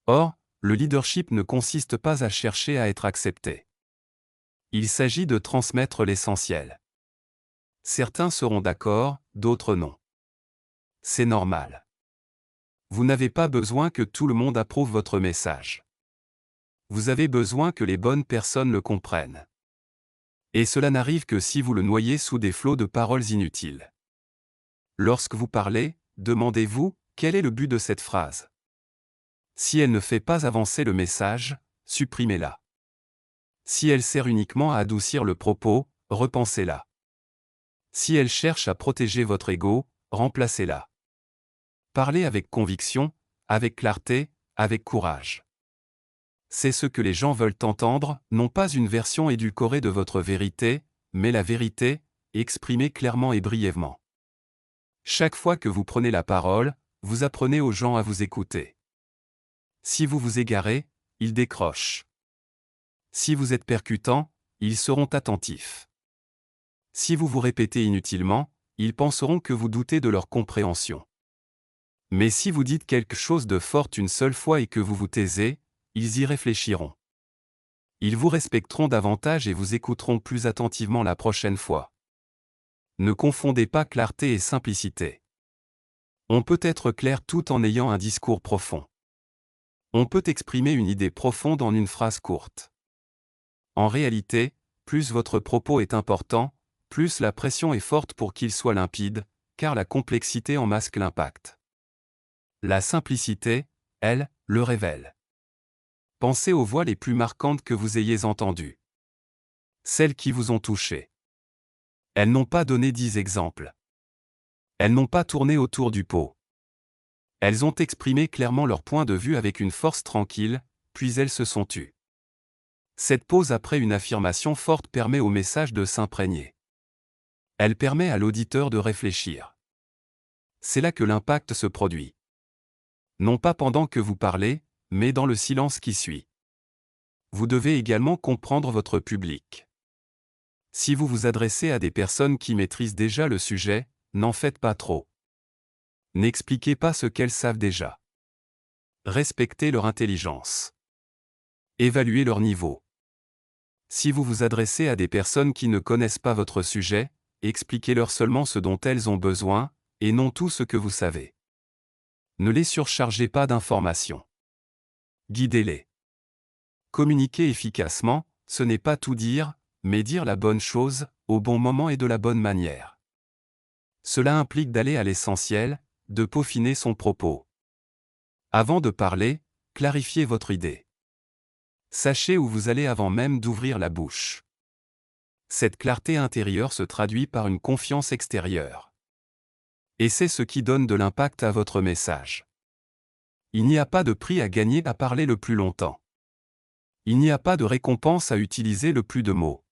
Or, le leadership ne consiste pas à chercher à être accepté. Il s'agit de transmettre l'essentiel. Certains seront d'accord, d'autres non. C'est normal. Vous n'avez pas besoin que tout le monde approuve votre message. Vous avez besoin que les bonnes personnes le comprennent. Et cela n'arrive que si vous le noyez sous des flots de paroles inutiles. Lorsque vous parlez, demandez-vous, quel est le but de cette phrase? Si elle ne fait pas avancer le message, supprimez-la. Si elle sert uniquement à adoucir le propos, repensez-la. Si elle cherche à protéger votre ego, remplacez-la. Parlez avec conviction, avec clarté, avec courage. C'est ce que les gens veulent entendre, non pas une version édulcorée de votre vérité, mais la vérité, exprimée clairement et brièvement. Chaque fois que vous prenez la parole, vous apprenez aux gens à vous écouter. Si vous vous égarez, ils décrochent. Si vous êtes percutant, ils seront attentifs. Si vous vous répétez inutilement, ils penseront que vous doutez de leur compréhension. Mais si vous dites quelque chose de fort une seule fois et que vous vous taisez, ils y réfléchiront. Ils vous respecteront davantage et vous écouteront plus attentivement la prochaine fois. Ne confondez pas clarté et simplicité. On peut être clair tout en ayant un discours profond. On peut exprimer une idée profonde en une phrase courte. En réalité, plus votre propos est important, plus la pression est forte pour qu'il soit limpide, car la complexité en masque l'impact. La simplicité, elle, le révèle. Pensez aux voix les plus marquantes que vous ayez entendues. Celles qui vous ont touché. Elles n'ont pas donné 10 exemples. Elles n'ont pas tourné autour du pot. Elles ont exprimé clairement leur point de vue avec une force tranquille, puis elles se sont tues. Cette pause après une affirmation forte permet au message de s'imprégner. Elle permet à l'auditeur de réfléchir. C'est là que l'impact se produit. Non pas pendant que vous parlez, mais dans le silence qui suit. Vous devez également comprendre votre public. Si vous vous adressez à des personnes qui maîtrisent déjà le sujet, n'en faites pas trop. N'expliquez pas ce qu'elles savent déjà. Respectez leur intelligence. Évaluez leur niveau. Si vous vous adressez à des personnes qui ne connaissent pas votre sujet, expliquez-leur seulement ce dont elles ont besoin, et non tout ce que vous savez. Ne les surchargez pas d'informations. Guidez-les. Communiquer efficacement, ce n'est pas tout dire, mais dire la bonne chose, au bon moment et de la bonne manière. Cela implique d'aller à l'essentiel, de peaufiner son propos. Avant de parler, clarifiez votre idée. Sachez où vous allez avant même d'ouvrir la bouche. Cette clarté intérieure se traduit par une confiance extérieure. Et c'est ce qui donne de l'impact à votre message. Il n'y a pas de prix à gagner à parler le plus longtemps. Il n'y a pas de récompense à utiliser le plus de mots.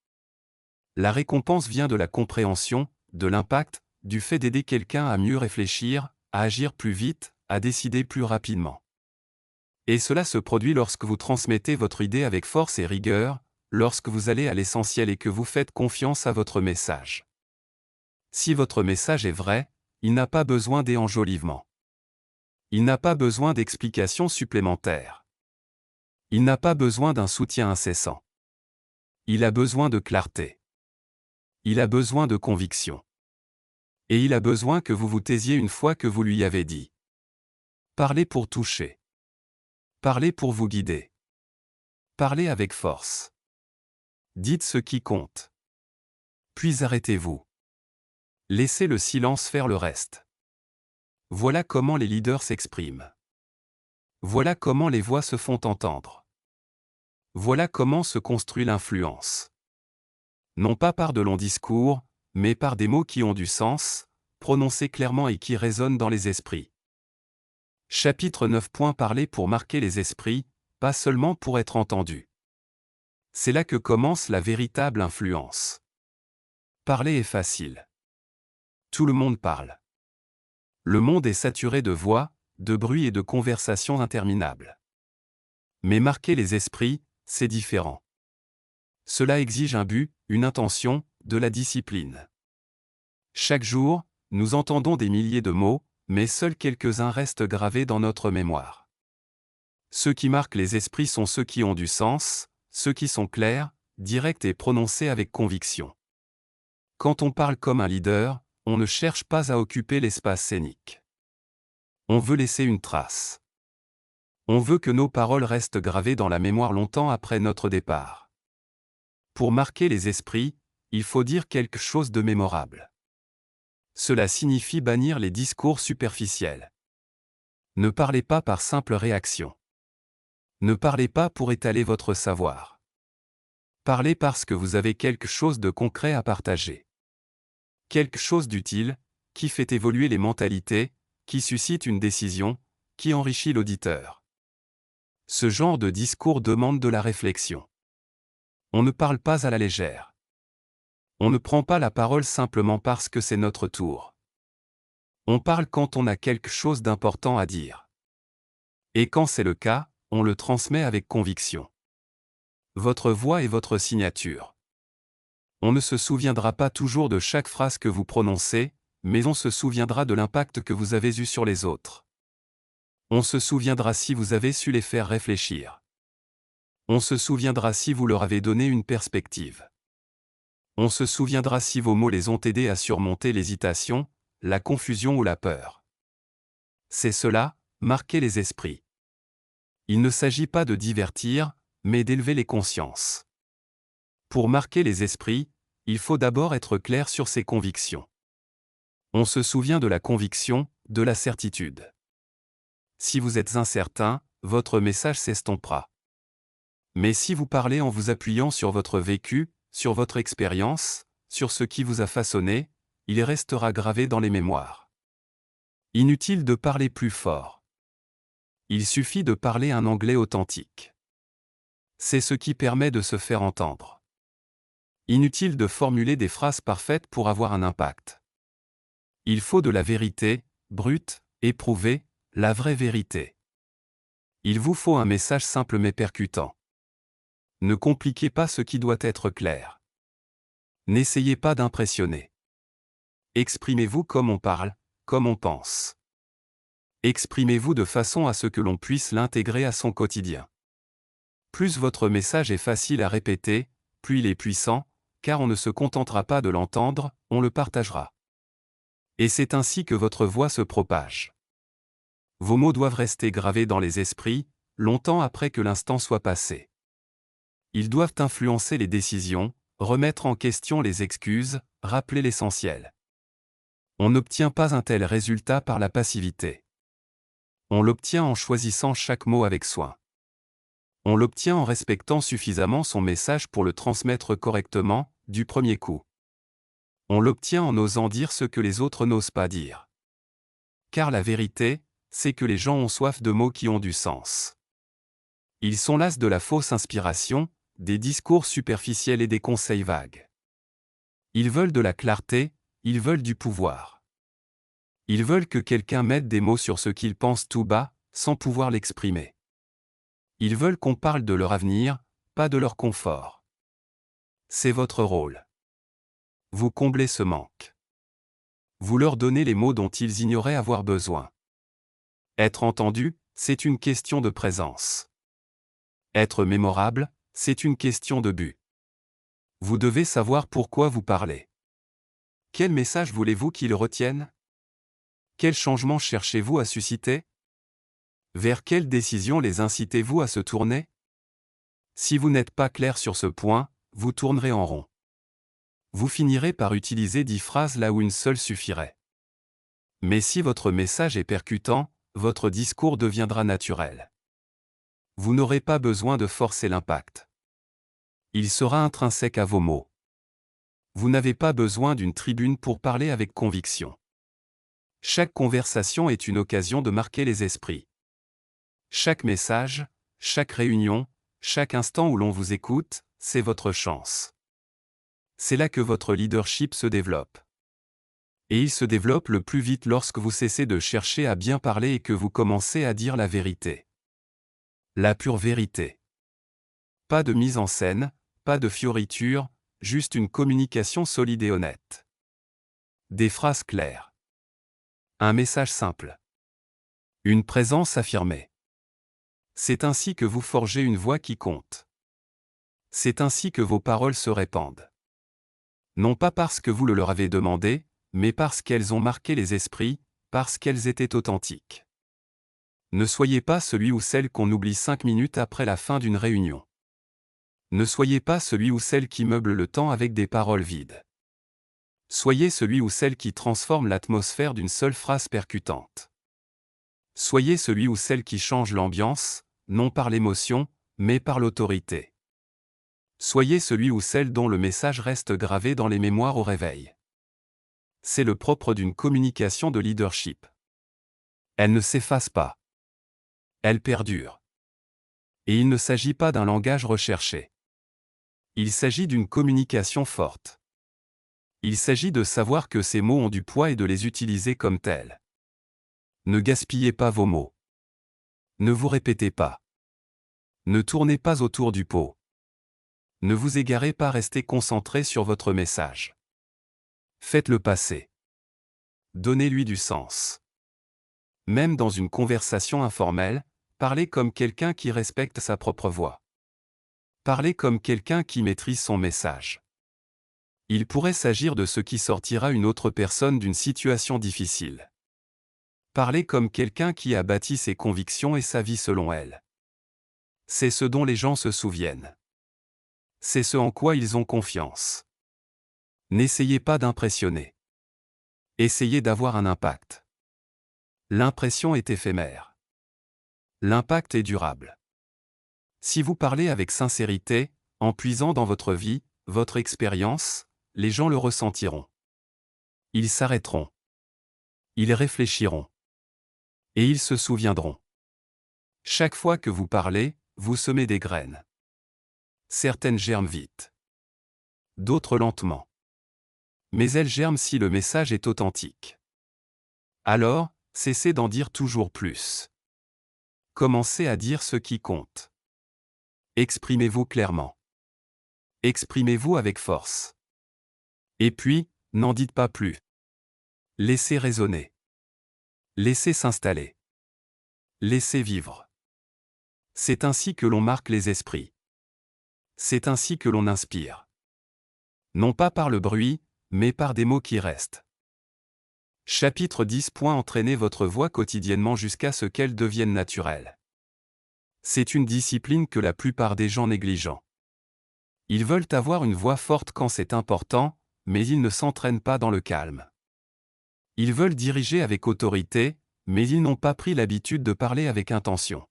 La récompense vient de la compréhension, de l'impact, du fait d'aider quelqu'un à mieux réfléchir, à agir plus vite, à décider plus rapidement. Et cela se produit lorsque vous transmettez votre idée avec force et rigueur, lorsque vous allez à l'essentiel et que vous faites confiance à votre message. Si votre message est vrai, il n'a pas besoin d'enjolivement. Il n'a pas besoin d'explications supplémentaires. Il n'a pas besoin d'un soutien incessant. Il a besoin de clarté. Il a besoin de conviction. Et il a besoin que vous vous taisiez une fois que vous lui avez dit. Parlez pour toucher. Parlez pour vous guider. Parlez avec force. Dites ce qui compte. Puis arrêtez-vous. Laissez le silence faire le reste. Voilà comment les leaders s'expriment. Voilà comment les voix se font entendre. Voilà comment se construit l'influence. Non pas par de longs discours, mais par des mots qui ont du sens, prononcés clairement et qui résonnent dans les esprits. Chapitre 9. Parler pour marquer les esprits, pas seulement pour être entendu. C'est là que commence la véritable influence. Parler est facile. Tout le monde parle. Le monde est saturé de voix, de bruit et de conversations interminables. Mais marquer les esprits, c'est différent. Cela exige un but, une intention, de la discipline. Chaque jour, nous entendons des milliers de mots, mais seuls quelques-uns restent gravés dans notre mémoire. Ceux qui marquent les esprits sont ceux qui ont du sens, ceux qui sont clairs, directs et prononcés avec conviction. Quand on parle comme un leader, on ne cherche pas à occuper l'espace scénique. On veut laisser une trace. On veut que nos paroles restent gravées dans la mémoire longtemps après notre départ. Pour marquer les esprits, il faut dire quelque chose de mémorable. Cela signifie bannir les discours superficiels. Ne parlez pas par simple réaction. Ne parlez pas pour étaler votre savoir. Parlez parce que vous avez quelque chose de concret à partager. Quelque chose d'utile, qui fait évoluer les mentalités, qui suscite une décision, qui enrichit l'auditeur. Ce genre de discours demande de la réflexion. On ne parle pas à la légère. On ne prend pas la parole simplement parce que c'est notre tour. On parle quand on a quelque chose d'important à dire. Et quand c'est le cas, on le transmet avec conviction. Votre voix est votre signature. On ne se souviendra pas toujours de chaque phrase que vous prononcez, mais on se souviendra de l'impact que vous avez eu sur les autres. On se souviendra si vous avez su les faire réfléchir. On se souviendra si vous leur avez donné une perspective. On se souviendra si vos mots les ont aidés à surmonter l'hésitation, la confusion ou la peur. C'est cela, marquer les esprits. Il ne s'agit pas de divertir, mais d'élever les consciences. Pour marquer les esprits, il faut d'abord être clair sur ses convictions. On se souvient de la conviction, de la certitude. Si vous êtes incertain, votre message s'estompera. Mais si vous parlez en vous appuyant sur votre vécu, sur votre expérience, sur ce qui vous a façonné, il restera gravé dans les mémoires. Inutile de parler plus fort. Il suffit de parler un anglais authentique. C'est ce qui permet de se faire entendre. Inutile de formuler des phrases parfaites pour avoir un impact. Il faut de la vérité, brute, éprouvée, la vraie vérité. Il vous faut un message simple mais percutant. Ne compliquez pas ce qui doit être clair. N'essayez pas d'impressionner. Exprimez-vous comme on parle, comme on pense. Exprimez-vous de façon à ce que l'on puisse l'intégrer à son quotidien. Plus votre message est facile à répéter, plus il est puissant, car on ne se contentera pas de l'entendre, on le partagera. Et c'est ainsi que votre voix se propage. Vos mots doivent rester gravés dans les esprits, longtemps après que l'instant soit passé. Ils doivent influencer les décisions, remettre en question les excuses, rappeler l'essentiel. On n'obtient pas un tel résultat par la passivité. On l'obtient en choisissant chaque mot avec soin. On l'obtient en respectant suffisamment son message pour le transmettre correctement, du premier coup. On l'obtient en osant dire ce que les autres n'osent pas dire. Car la vérité, c'est que les gens ont soif de mots qui ont du sens. Ils sont las de la fausse inspiration, des discours superficiels et des conseils vagues. Ils veulent de la clarté, ils veulent du pouvoir. Ils veulent que quelqu'un mette des mots sur ce qu'ils pensent tout bas, sans pouvoir l'exprimer. Ils veulent qu'on parle de leur avenir, pas de leur confort. C'est votre rôle. Vous comblez ce manque. Vous leur donnez les mots dont ils ignoraient avoir besoin. Être entendu, c'est une question de présence. Être mémorable, c'est une question de but. Vous devez savoir pourquoi vous parlez. Quel message voulez-vous qu'ils retiennent? Quel changement cherchez-vous à susciter? Vers quelle décision les incitez-vous à se tourner? Si vous n'êtes pas clair sur ce point, vous tournerez en rond. Vous finirez par utiliser 10 phrases là où une seule suffirait. Mais si votre message est percutant, votre discours deviendra naturel. Vous n'aurez pas besoin de forcer l'impact. Il sera intrinsèque à vos mots. Vous n'avez pas besoin d'une tribune pour parler avec conviction. Chaque conversation est une occasion de marquer les esprits. Chaque message, chaque réunion, chaque instant où l'on vous écoute, c'est votre chance. C'est là que votre leadership se développe. Et il se développe le plus vite lorsque vous cessez de chercher à bien parler et que vous commencez à dire la vérité. La pure vérité. Pas de mise en scène, pas de fioritures, juste une communication solide et honnête. Des phrases claires. Un message simple. Une présence affirmée. C'est ainsi que vous forgez une voix qui compte. C'est ainsi que vos paroles se répandent. Non pas parce que vous le leur avez demandé, mais parce qu'elles ont marqué les esprits, parce qu'elles étaient authentiques. Ne soyez pas celui ou celle qu'on oublie 5 minutes après la fin d'une réunion. Ne soyez pas celui ou celle qui meuble le temps avec des paroles vides. Soyez celui ou celle qui transforme l'atmosphère d'une seule phrase percutante. Soyez celui ou celle qui change l'ambiance, non par l'émotion, mais par l'autorité. Soyez celui ou celle dont le message reste gravé dans les mémoires au réveil. C'est le propre d'une communication de leadership. Elle ne s'efface pas. Elle perdure. Et il ne s'agit pas d'un langage recherché. Il s'agit d'une communication forte. Il s'agit de savoir que ces mots ont du poids et de les utiliser comme tels. Ne gaspillez pas vos mots. Ne vous répétez pas. Ne tournez pas autour du pot. Ne vous égarez pas, restez concentré sur votre message. Faites-le passer. Donnez-lui du sens. Même dans une conversation informelle, parlez comme quelqu'un qui respecte sa propre voix. Parlez comme quelqu'un qui maîtrise son message. Il pourrait s'agir de ce qui sortira une autre personne d'une situation difficile. Parlez comme quelqu'un qui a bâti ses convictions et sa vie selon elles. C'est ce dont les gens se souviennent. C'est ce en quoi ils ont confiance. N'essayez pas d'impressionner. Essayez d'avoir un impact. L'impression est éphémère. L'impact est durable. Si vous parlez avec sincérité, en puisant dans votre vie, votre expérience, les gens le ressentiront. Ils s'arrêteront. Ils réfléchiront. Et ils se souviendront. Chaque fois que vous parlez, vous semez des graines. Certaines germent vite. D'autres lentement. Mais elles germent si le message est authentique. Alors, cessez d'en dire toujours plus. Commencez à dire ce qui compte. Exprimez-vous clairement. Exprimez-vous avec force. Et puis, n'en dites pas plus. Laissez résonner. Laissez s'installer. Laissez vivre. C'est ainsi que l'on marque les esprits. C'est ainsi que l'on inspire. Non pas par le bruit, mais par des mots qui restent. Chapitre 10. Entraînez votre voix quotidiennement jusqu'à ce qu'elle devienne naturelle. C'est une discipline que la plupart des gens négligent. Ils veulent avoir une voix forte quand c'est important, mais ils ne s'entraînent pas dans le calme. Ils veulent diriger avec autorité, mais ils n'ont pas pris l'habitude de parler avec intention.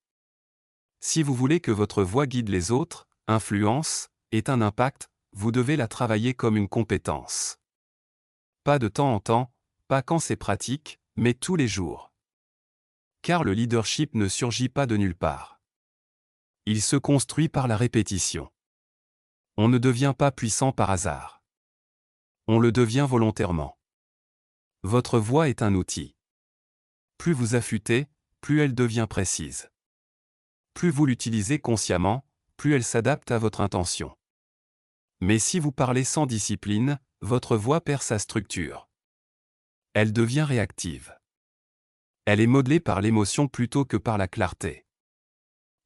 Si vous voulez que votre voix guide les autres, influence, ait un impact, vous devez la travailler comme une compétence. Pas de temps en temps, pas quand c'est pratique, mais tous les jours. Car le leadership ne surgit pas de nulle part. Il se construit par la répétition. On ne devient pas puissant par hasard. On le devient volontairement. Votre voix est un outil. Plus vous affûtez, plus elle devient précise. Plus vous l'utilisez consciemment, plus elle s'adapte à votre intention. Mais si vous parlez sans discipline, votre voix perd sa structure. Elle devient réactive. Elle est modelée par l'émotion plutôt que par la clarté.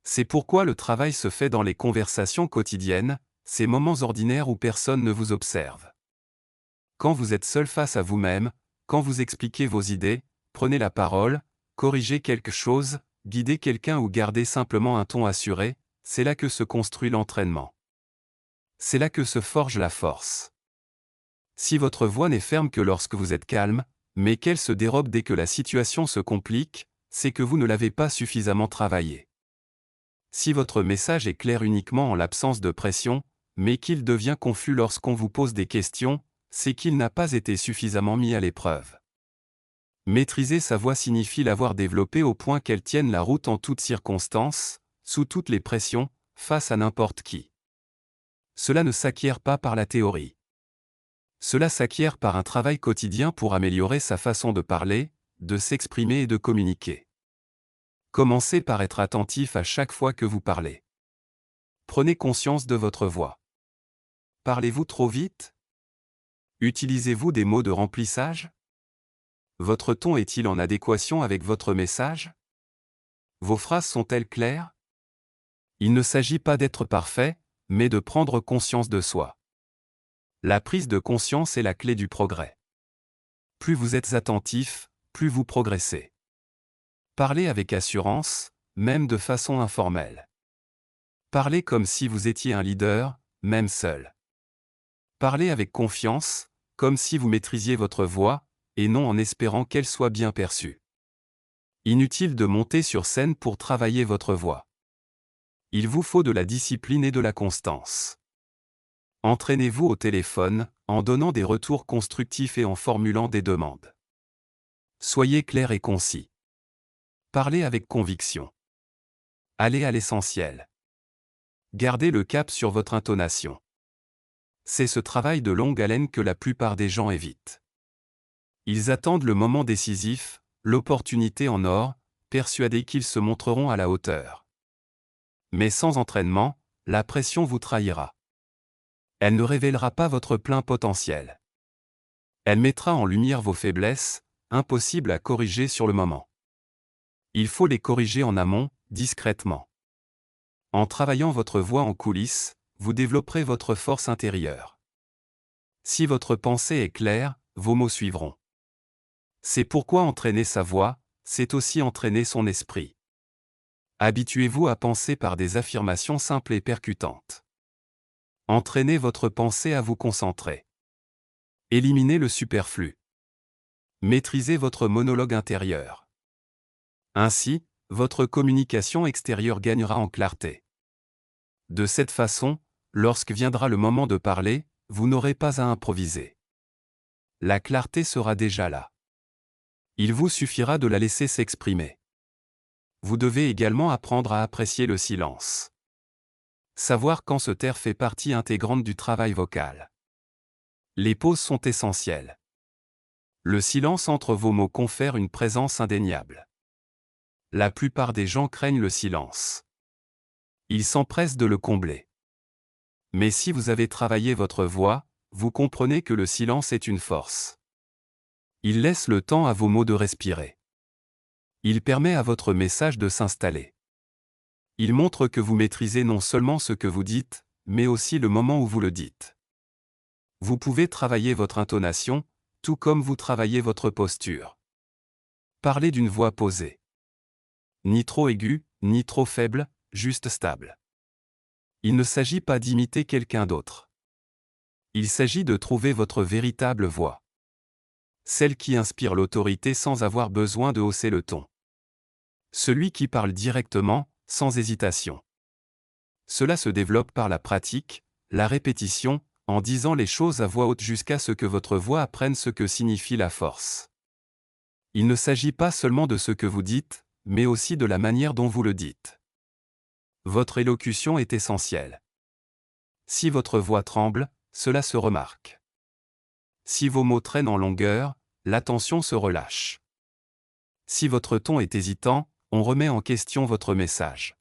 C'est pourquoi le travail se fait dans les conversations quotidiennes, ces moments ordinaires où personne ne vous observe. Quand vous êtes seul face à vous-même, quand vous expliquez vos idées, prenez la parole, corrigez quelque chose, guidez quelqu'un ou gardez simplement un ton assuré, c'est là que se construit l'entraînement. C'est là que se forge la force. Si votre voix n'est ferme que lorsque vous êtes calme, mais qu'elle se dérobe dès que la situation se complique, c'est que vous ne l'avez pas suffisamment travaillé. Si votre message est clair uniquement en l'absence de pression, mais qu'il devient confus lorsqu'on vous pose des questions, c'est qu'il n'a pas été suffisamment mis à l'épreuve. Maîtriser sa voix signifie l'avoir développée au point qu'elle tienne la route en toutes circonstances, sous toutes les pressions, face à n'importe qui. Cela ne s'acquiert pas par la théorie. Cela s'acquiert par un travail quotidien pour améliorer sa façon de parler, de s'exprimer et de communiquer. Commencez par être attentif à chaque fois que vous parlez. Prenez conscience de votre voix. Parlez-vous trop vite? Utilisez-vous des mots de remplissage? Votre ton est-il en adéquation avec votre message? Vos phrases sont-elles claires? Il ne s'agit pas d'être parfait, mais de prendre conscience de soi. La prise de conscience est la clé du progrès. Plus vous êtes attentif, plus vous progressez. Parlez avec assurance, même de façon informelle. Parlez comme si vous étiez un leader, même seul. Parlez avec confiance, comme si vous maîtrisiez votre voix, et non en espérant qu'elle soit bien perçue. Inutile de monter sur scène pour travailler votre voix. Il vous faut de la discipline et de la constance. Entraînez-vous au téléphone, en donnant des retours constructifs et en formulant des demandes. Soyez clair et concis. Parlez avec conviction. Allez à l'essentiel. Gardez le cap sur votre intonation. C'est ce travail de longue haleine que la plupart des gens évitent. Ils attendent le moment décisif, l'opportunité en or, persuadés qu'ils se montreront à la hauteur. Mais sans entraînement, la pression vous trahira. Elle ne révélera pas votre plein potentiel. Elle mettra en lumière vos faiblesses, impossibles à corriger sur le moment. Il faut les corriger en amont, discrètement. En travaillant votre voix en coulisses, vous développerez votre force intérieure. Si votre pensée est claire, vos mots suivront. C'est pourquoi entraîner sa voix, c'est aussi entraîner son esprit. Habituez-vous à penser par des affirmations simples et percutantes. Entraînez votre pensée à vous concentrer. Éliminez le superflu. Maîtrisez votre monologue intérieur. Ainsi, votre communication extérieure gagnera en clarté. De cette façon, lorsque viendra le moment de parler, vous n'aurez pas à improviser. La clarté sera déjà là. Il vous suffira de la laisser s'exprimer. Vous devez également apprendre à apprécier le silence. Savoir quand se taire fait partie intégrante du travail vocal. Les pauses sont essentielles. Le silence entre vos mots confère une présence indéniable. La plupart des gens craignent le silence. Ils s'empressent de le combler. Mais si vous avez travaillé votre voix, vous comprenez que le silence est une force. Il laisse le temps à vos mots de respirer. Il permet à votre message de s'installer. Il montre que vous maîtrisez non seulement ce que vous dites, mais aussi le moment où vous le dites. Vous pouvez travailler votre intonation, tout comme vous travaillez votre posture. Parlez d'une voix posée. Ni trop aiguë, ni trop faible, juste stable. Il ne s'agit pas d'imiter quelqu'un d'autre. Il s'agit de trouver votre véritable voix. Celle qui inspire l'autorité sans avoir besoin de hausser le ton. Celui qui parle directement, sans hésitation. Cela se développe par la pratique, la répétition, en disant les choses à voix haute jusqu'à ce que votre voix apprenne ce que signifie la force. Il ne s'agit pas seulement de ce que vous dites, mais aussi de la manière dont vous le dites. Votre élocution est essentielle. Si votre voix tremble, cela se remarque. Si vos mots traînent en longueur, l'attention se relâche. Si votre ton est hésitant, on remet en question votre message.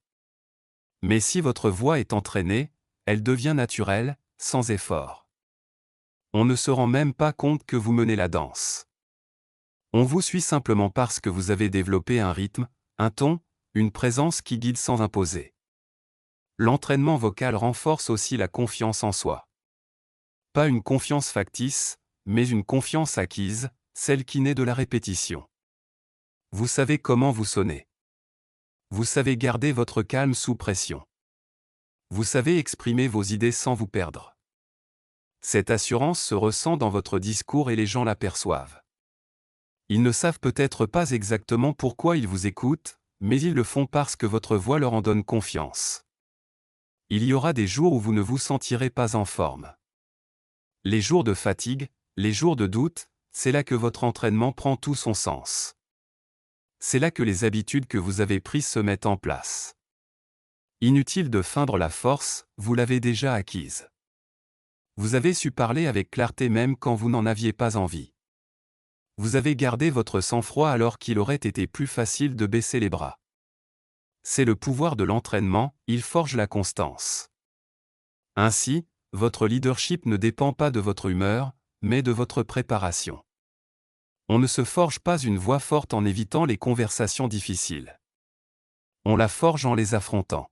Mais si votre voix est entraînée, elle devient naturelle, sans effort. On ne se rend même pas compte que vous menez la danse. On vous suit simplement parce que vous avez développé un rythme, un ton, une présence qui guide sans imposer. L'entraînement vocal renforce aussi la confiance en soi. Pas une confiance factice, mais une confiance acquise, celle qui naît de la répétition. Vous savez comment vous sonnez. Vous savez garder votre calme sous pression. Vous savez exprimer vos idées sans vous perdre. Cette assurance se ressent dans votre discours et les gens l'aperçoivent. Ils ne savent peut-être pas exactement pourquoi ils vous écoutent, mais ils le font parce que votre voix leur en donne confiance. Il y aura des jours où vous ne vous sentirez pas en forme. Les jours de fatigue, les jours de doute, c'est là que votre entraînement prend tout son sens. C'est là que les habitudes que vous avez prises se mettent en place. Inutile de feindre la force, vous l'avez déjà acquise. Vous avez su parler avec clarté même quand vous n'en aviez pas envie. Vous avez gardé votre sang-froid alors qu'il aurait été plus facile de baisser les bras. C'est le pouvoir de l'entraînement, il forge la constance. Ainsi, votre leadership ne dépend pas de votre humeur, mais de votre préparation. On ne se forge pas une voix forte en évitant les conversations difficiles. On la forge en les affrontant.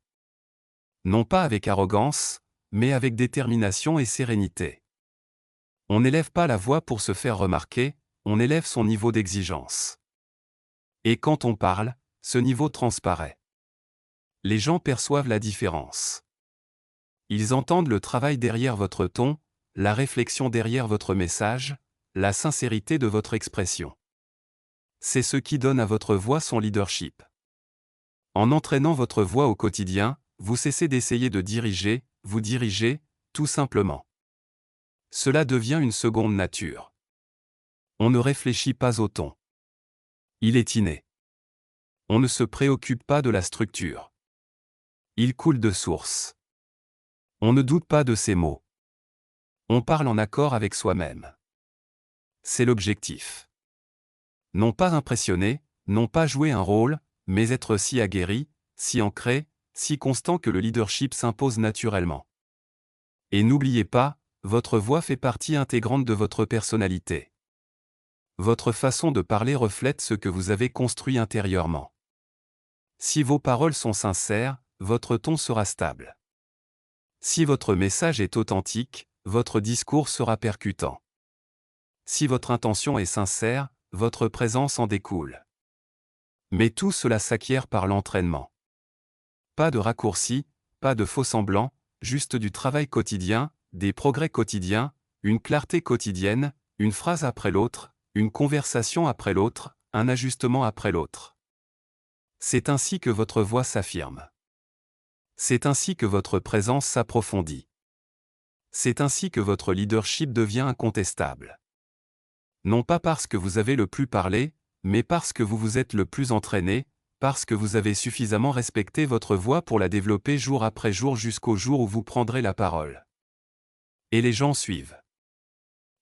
Non pas avec arrogance, mais avec détermination et sérénité. On n'élève pas la voix pour se faire remarquer, on élève son niveau d'exigence. Et quand on parle, ce niveau transparaît. Les gens perçoivent la différence. Ils entendent le travail derrière votre ton, la réflexion derrière votre message, la sincérité de votre expression. C'est ce qui donne à votre voix son leadership. En entraînant votre voix au quotidien, vous cessez d'essayer de diriger, vous dirigez, tout simplement. Cela devient une seconde nature. On ne réfléchit pas au ton. Il est inné. On ne se préoccupe pas de la structure. Il coule de source. On ne doute pas de ses mots. On parle en accord avec soi-même. C'est l'objectif. Non pas impressionner, non pas jouer un rôle, mais être si aguerri, si ancré, si constant que le leadership s'impose naturellement. Et n'oubliez pas, votre voix fait partie intégrante de votre personnalité. Votre façon de parler reflète ce que vous avez construit intérieurement. Si vos paroles sont sincères, votre ton sera stable. Si votre message est authentique, votre discours sera percutant. Si votre intention est sincère, votre présence en découle. Mais tout cela s'acquiert par l'entraînement. Pas de raccourcis, pas de faux-semblants, juste du travail quotidien, des progrès quotidiens, une clarté quotidienne, une phrase après l'autre, une conversation après l'autre, un ajustement après l'autre. C'est ainsi que votre voix s'affirme. C'est ainsi que votre présence s'approfondit. C'est ainsi que votre leadership devient incontestable. Non pas parce que vous avez le plus parlé, mais parce que vous vous êtes le plus entraîné, parce que vous avez suffisamment respecté votre voix pour la développer jour après jour jusqu'au jour où vous prendrez la parole. Et les gens suivent.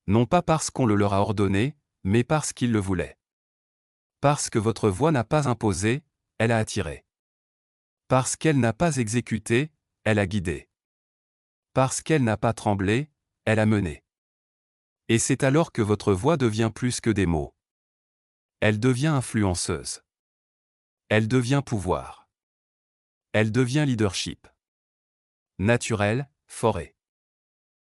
Non pas parce qu'on le leur a ordonné, mais parce qu'ils le voulaient. Parce que votre voix n'a pas imposé, elle a attiré. Parce qu'elle n'a pas exécuté, elle a guidé. Parce qu'elle n'a pas tremblé, elle a mené. Et c'est alors que votre voix devient plus que des mots. Elle devient influenceuse. Elle devient pouvoir. Elle devient leadership. Naturel, forêt.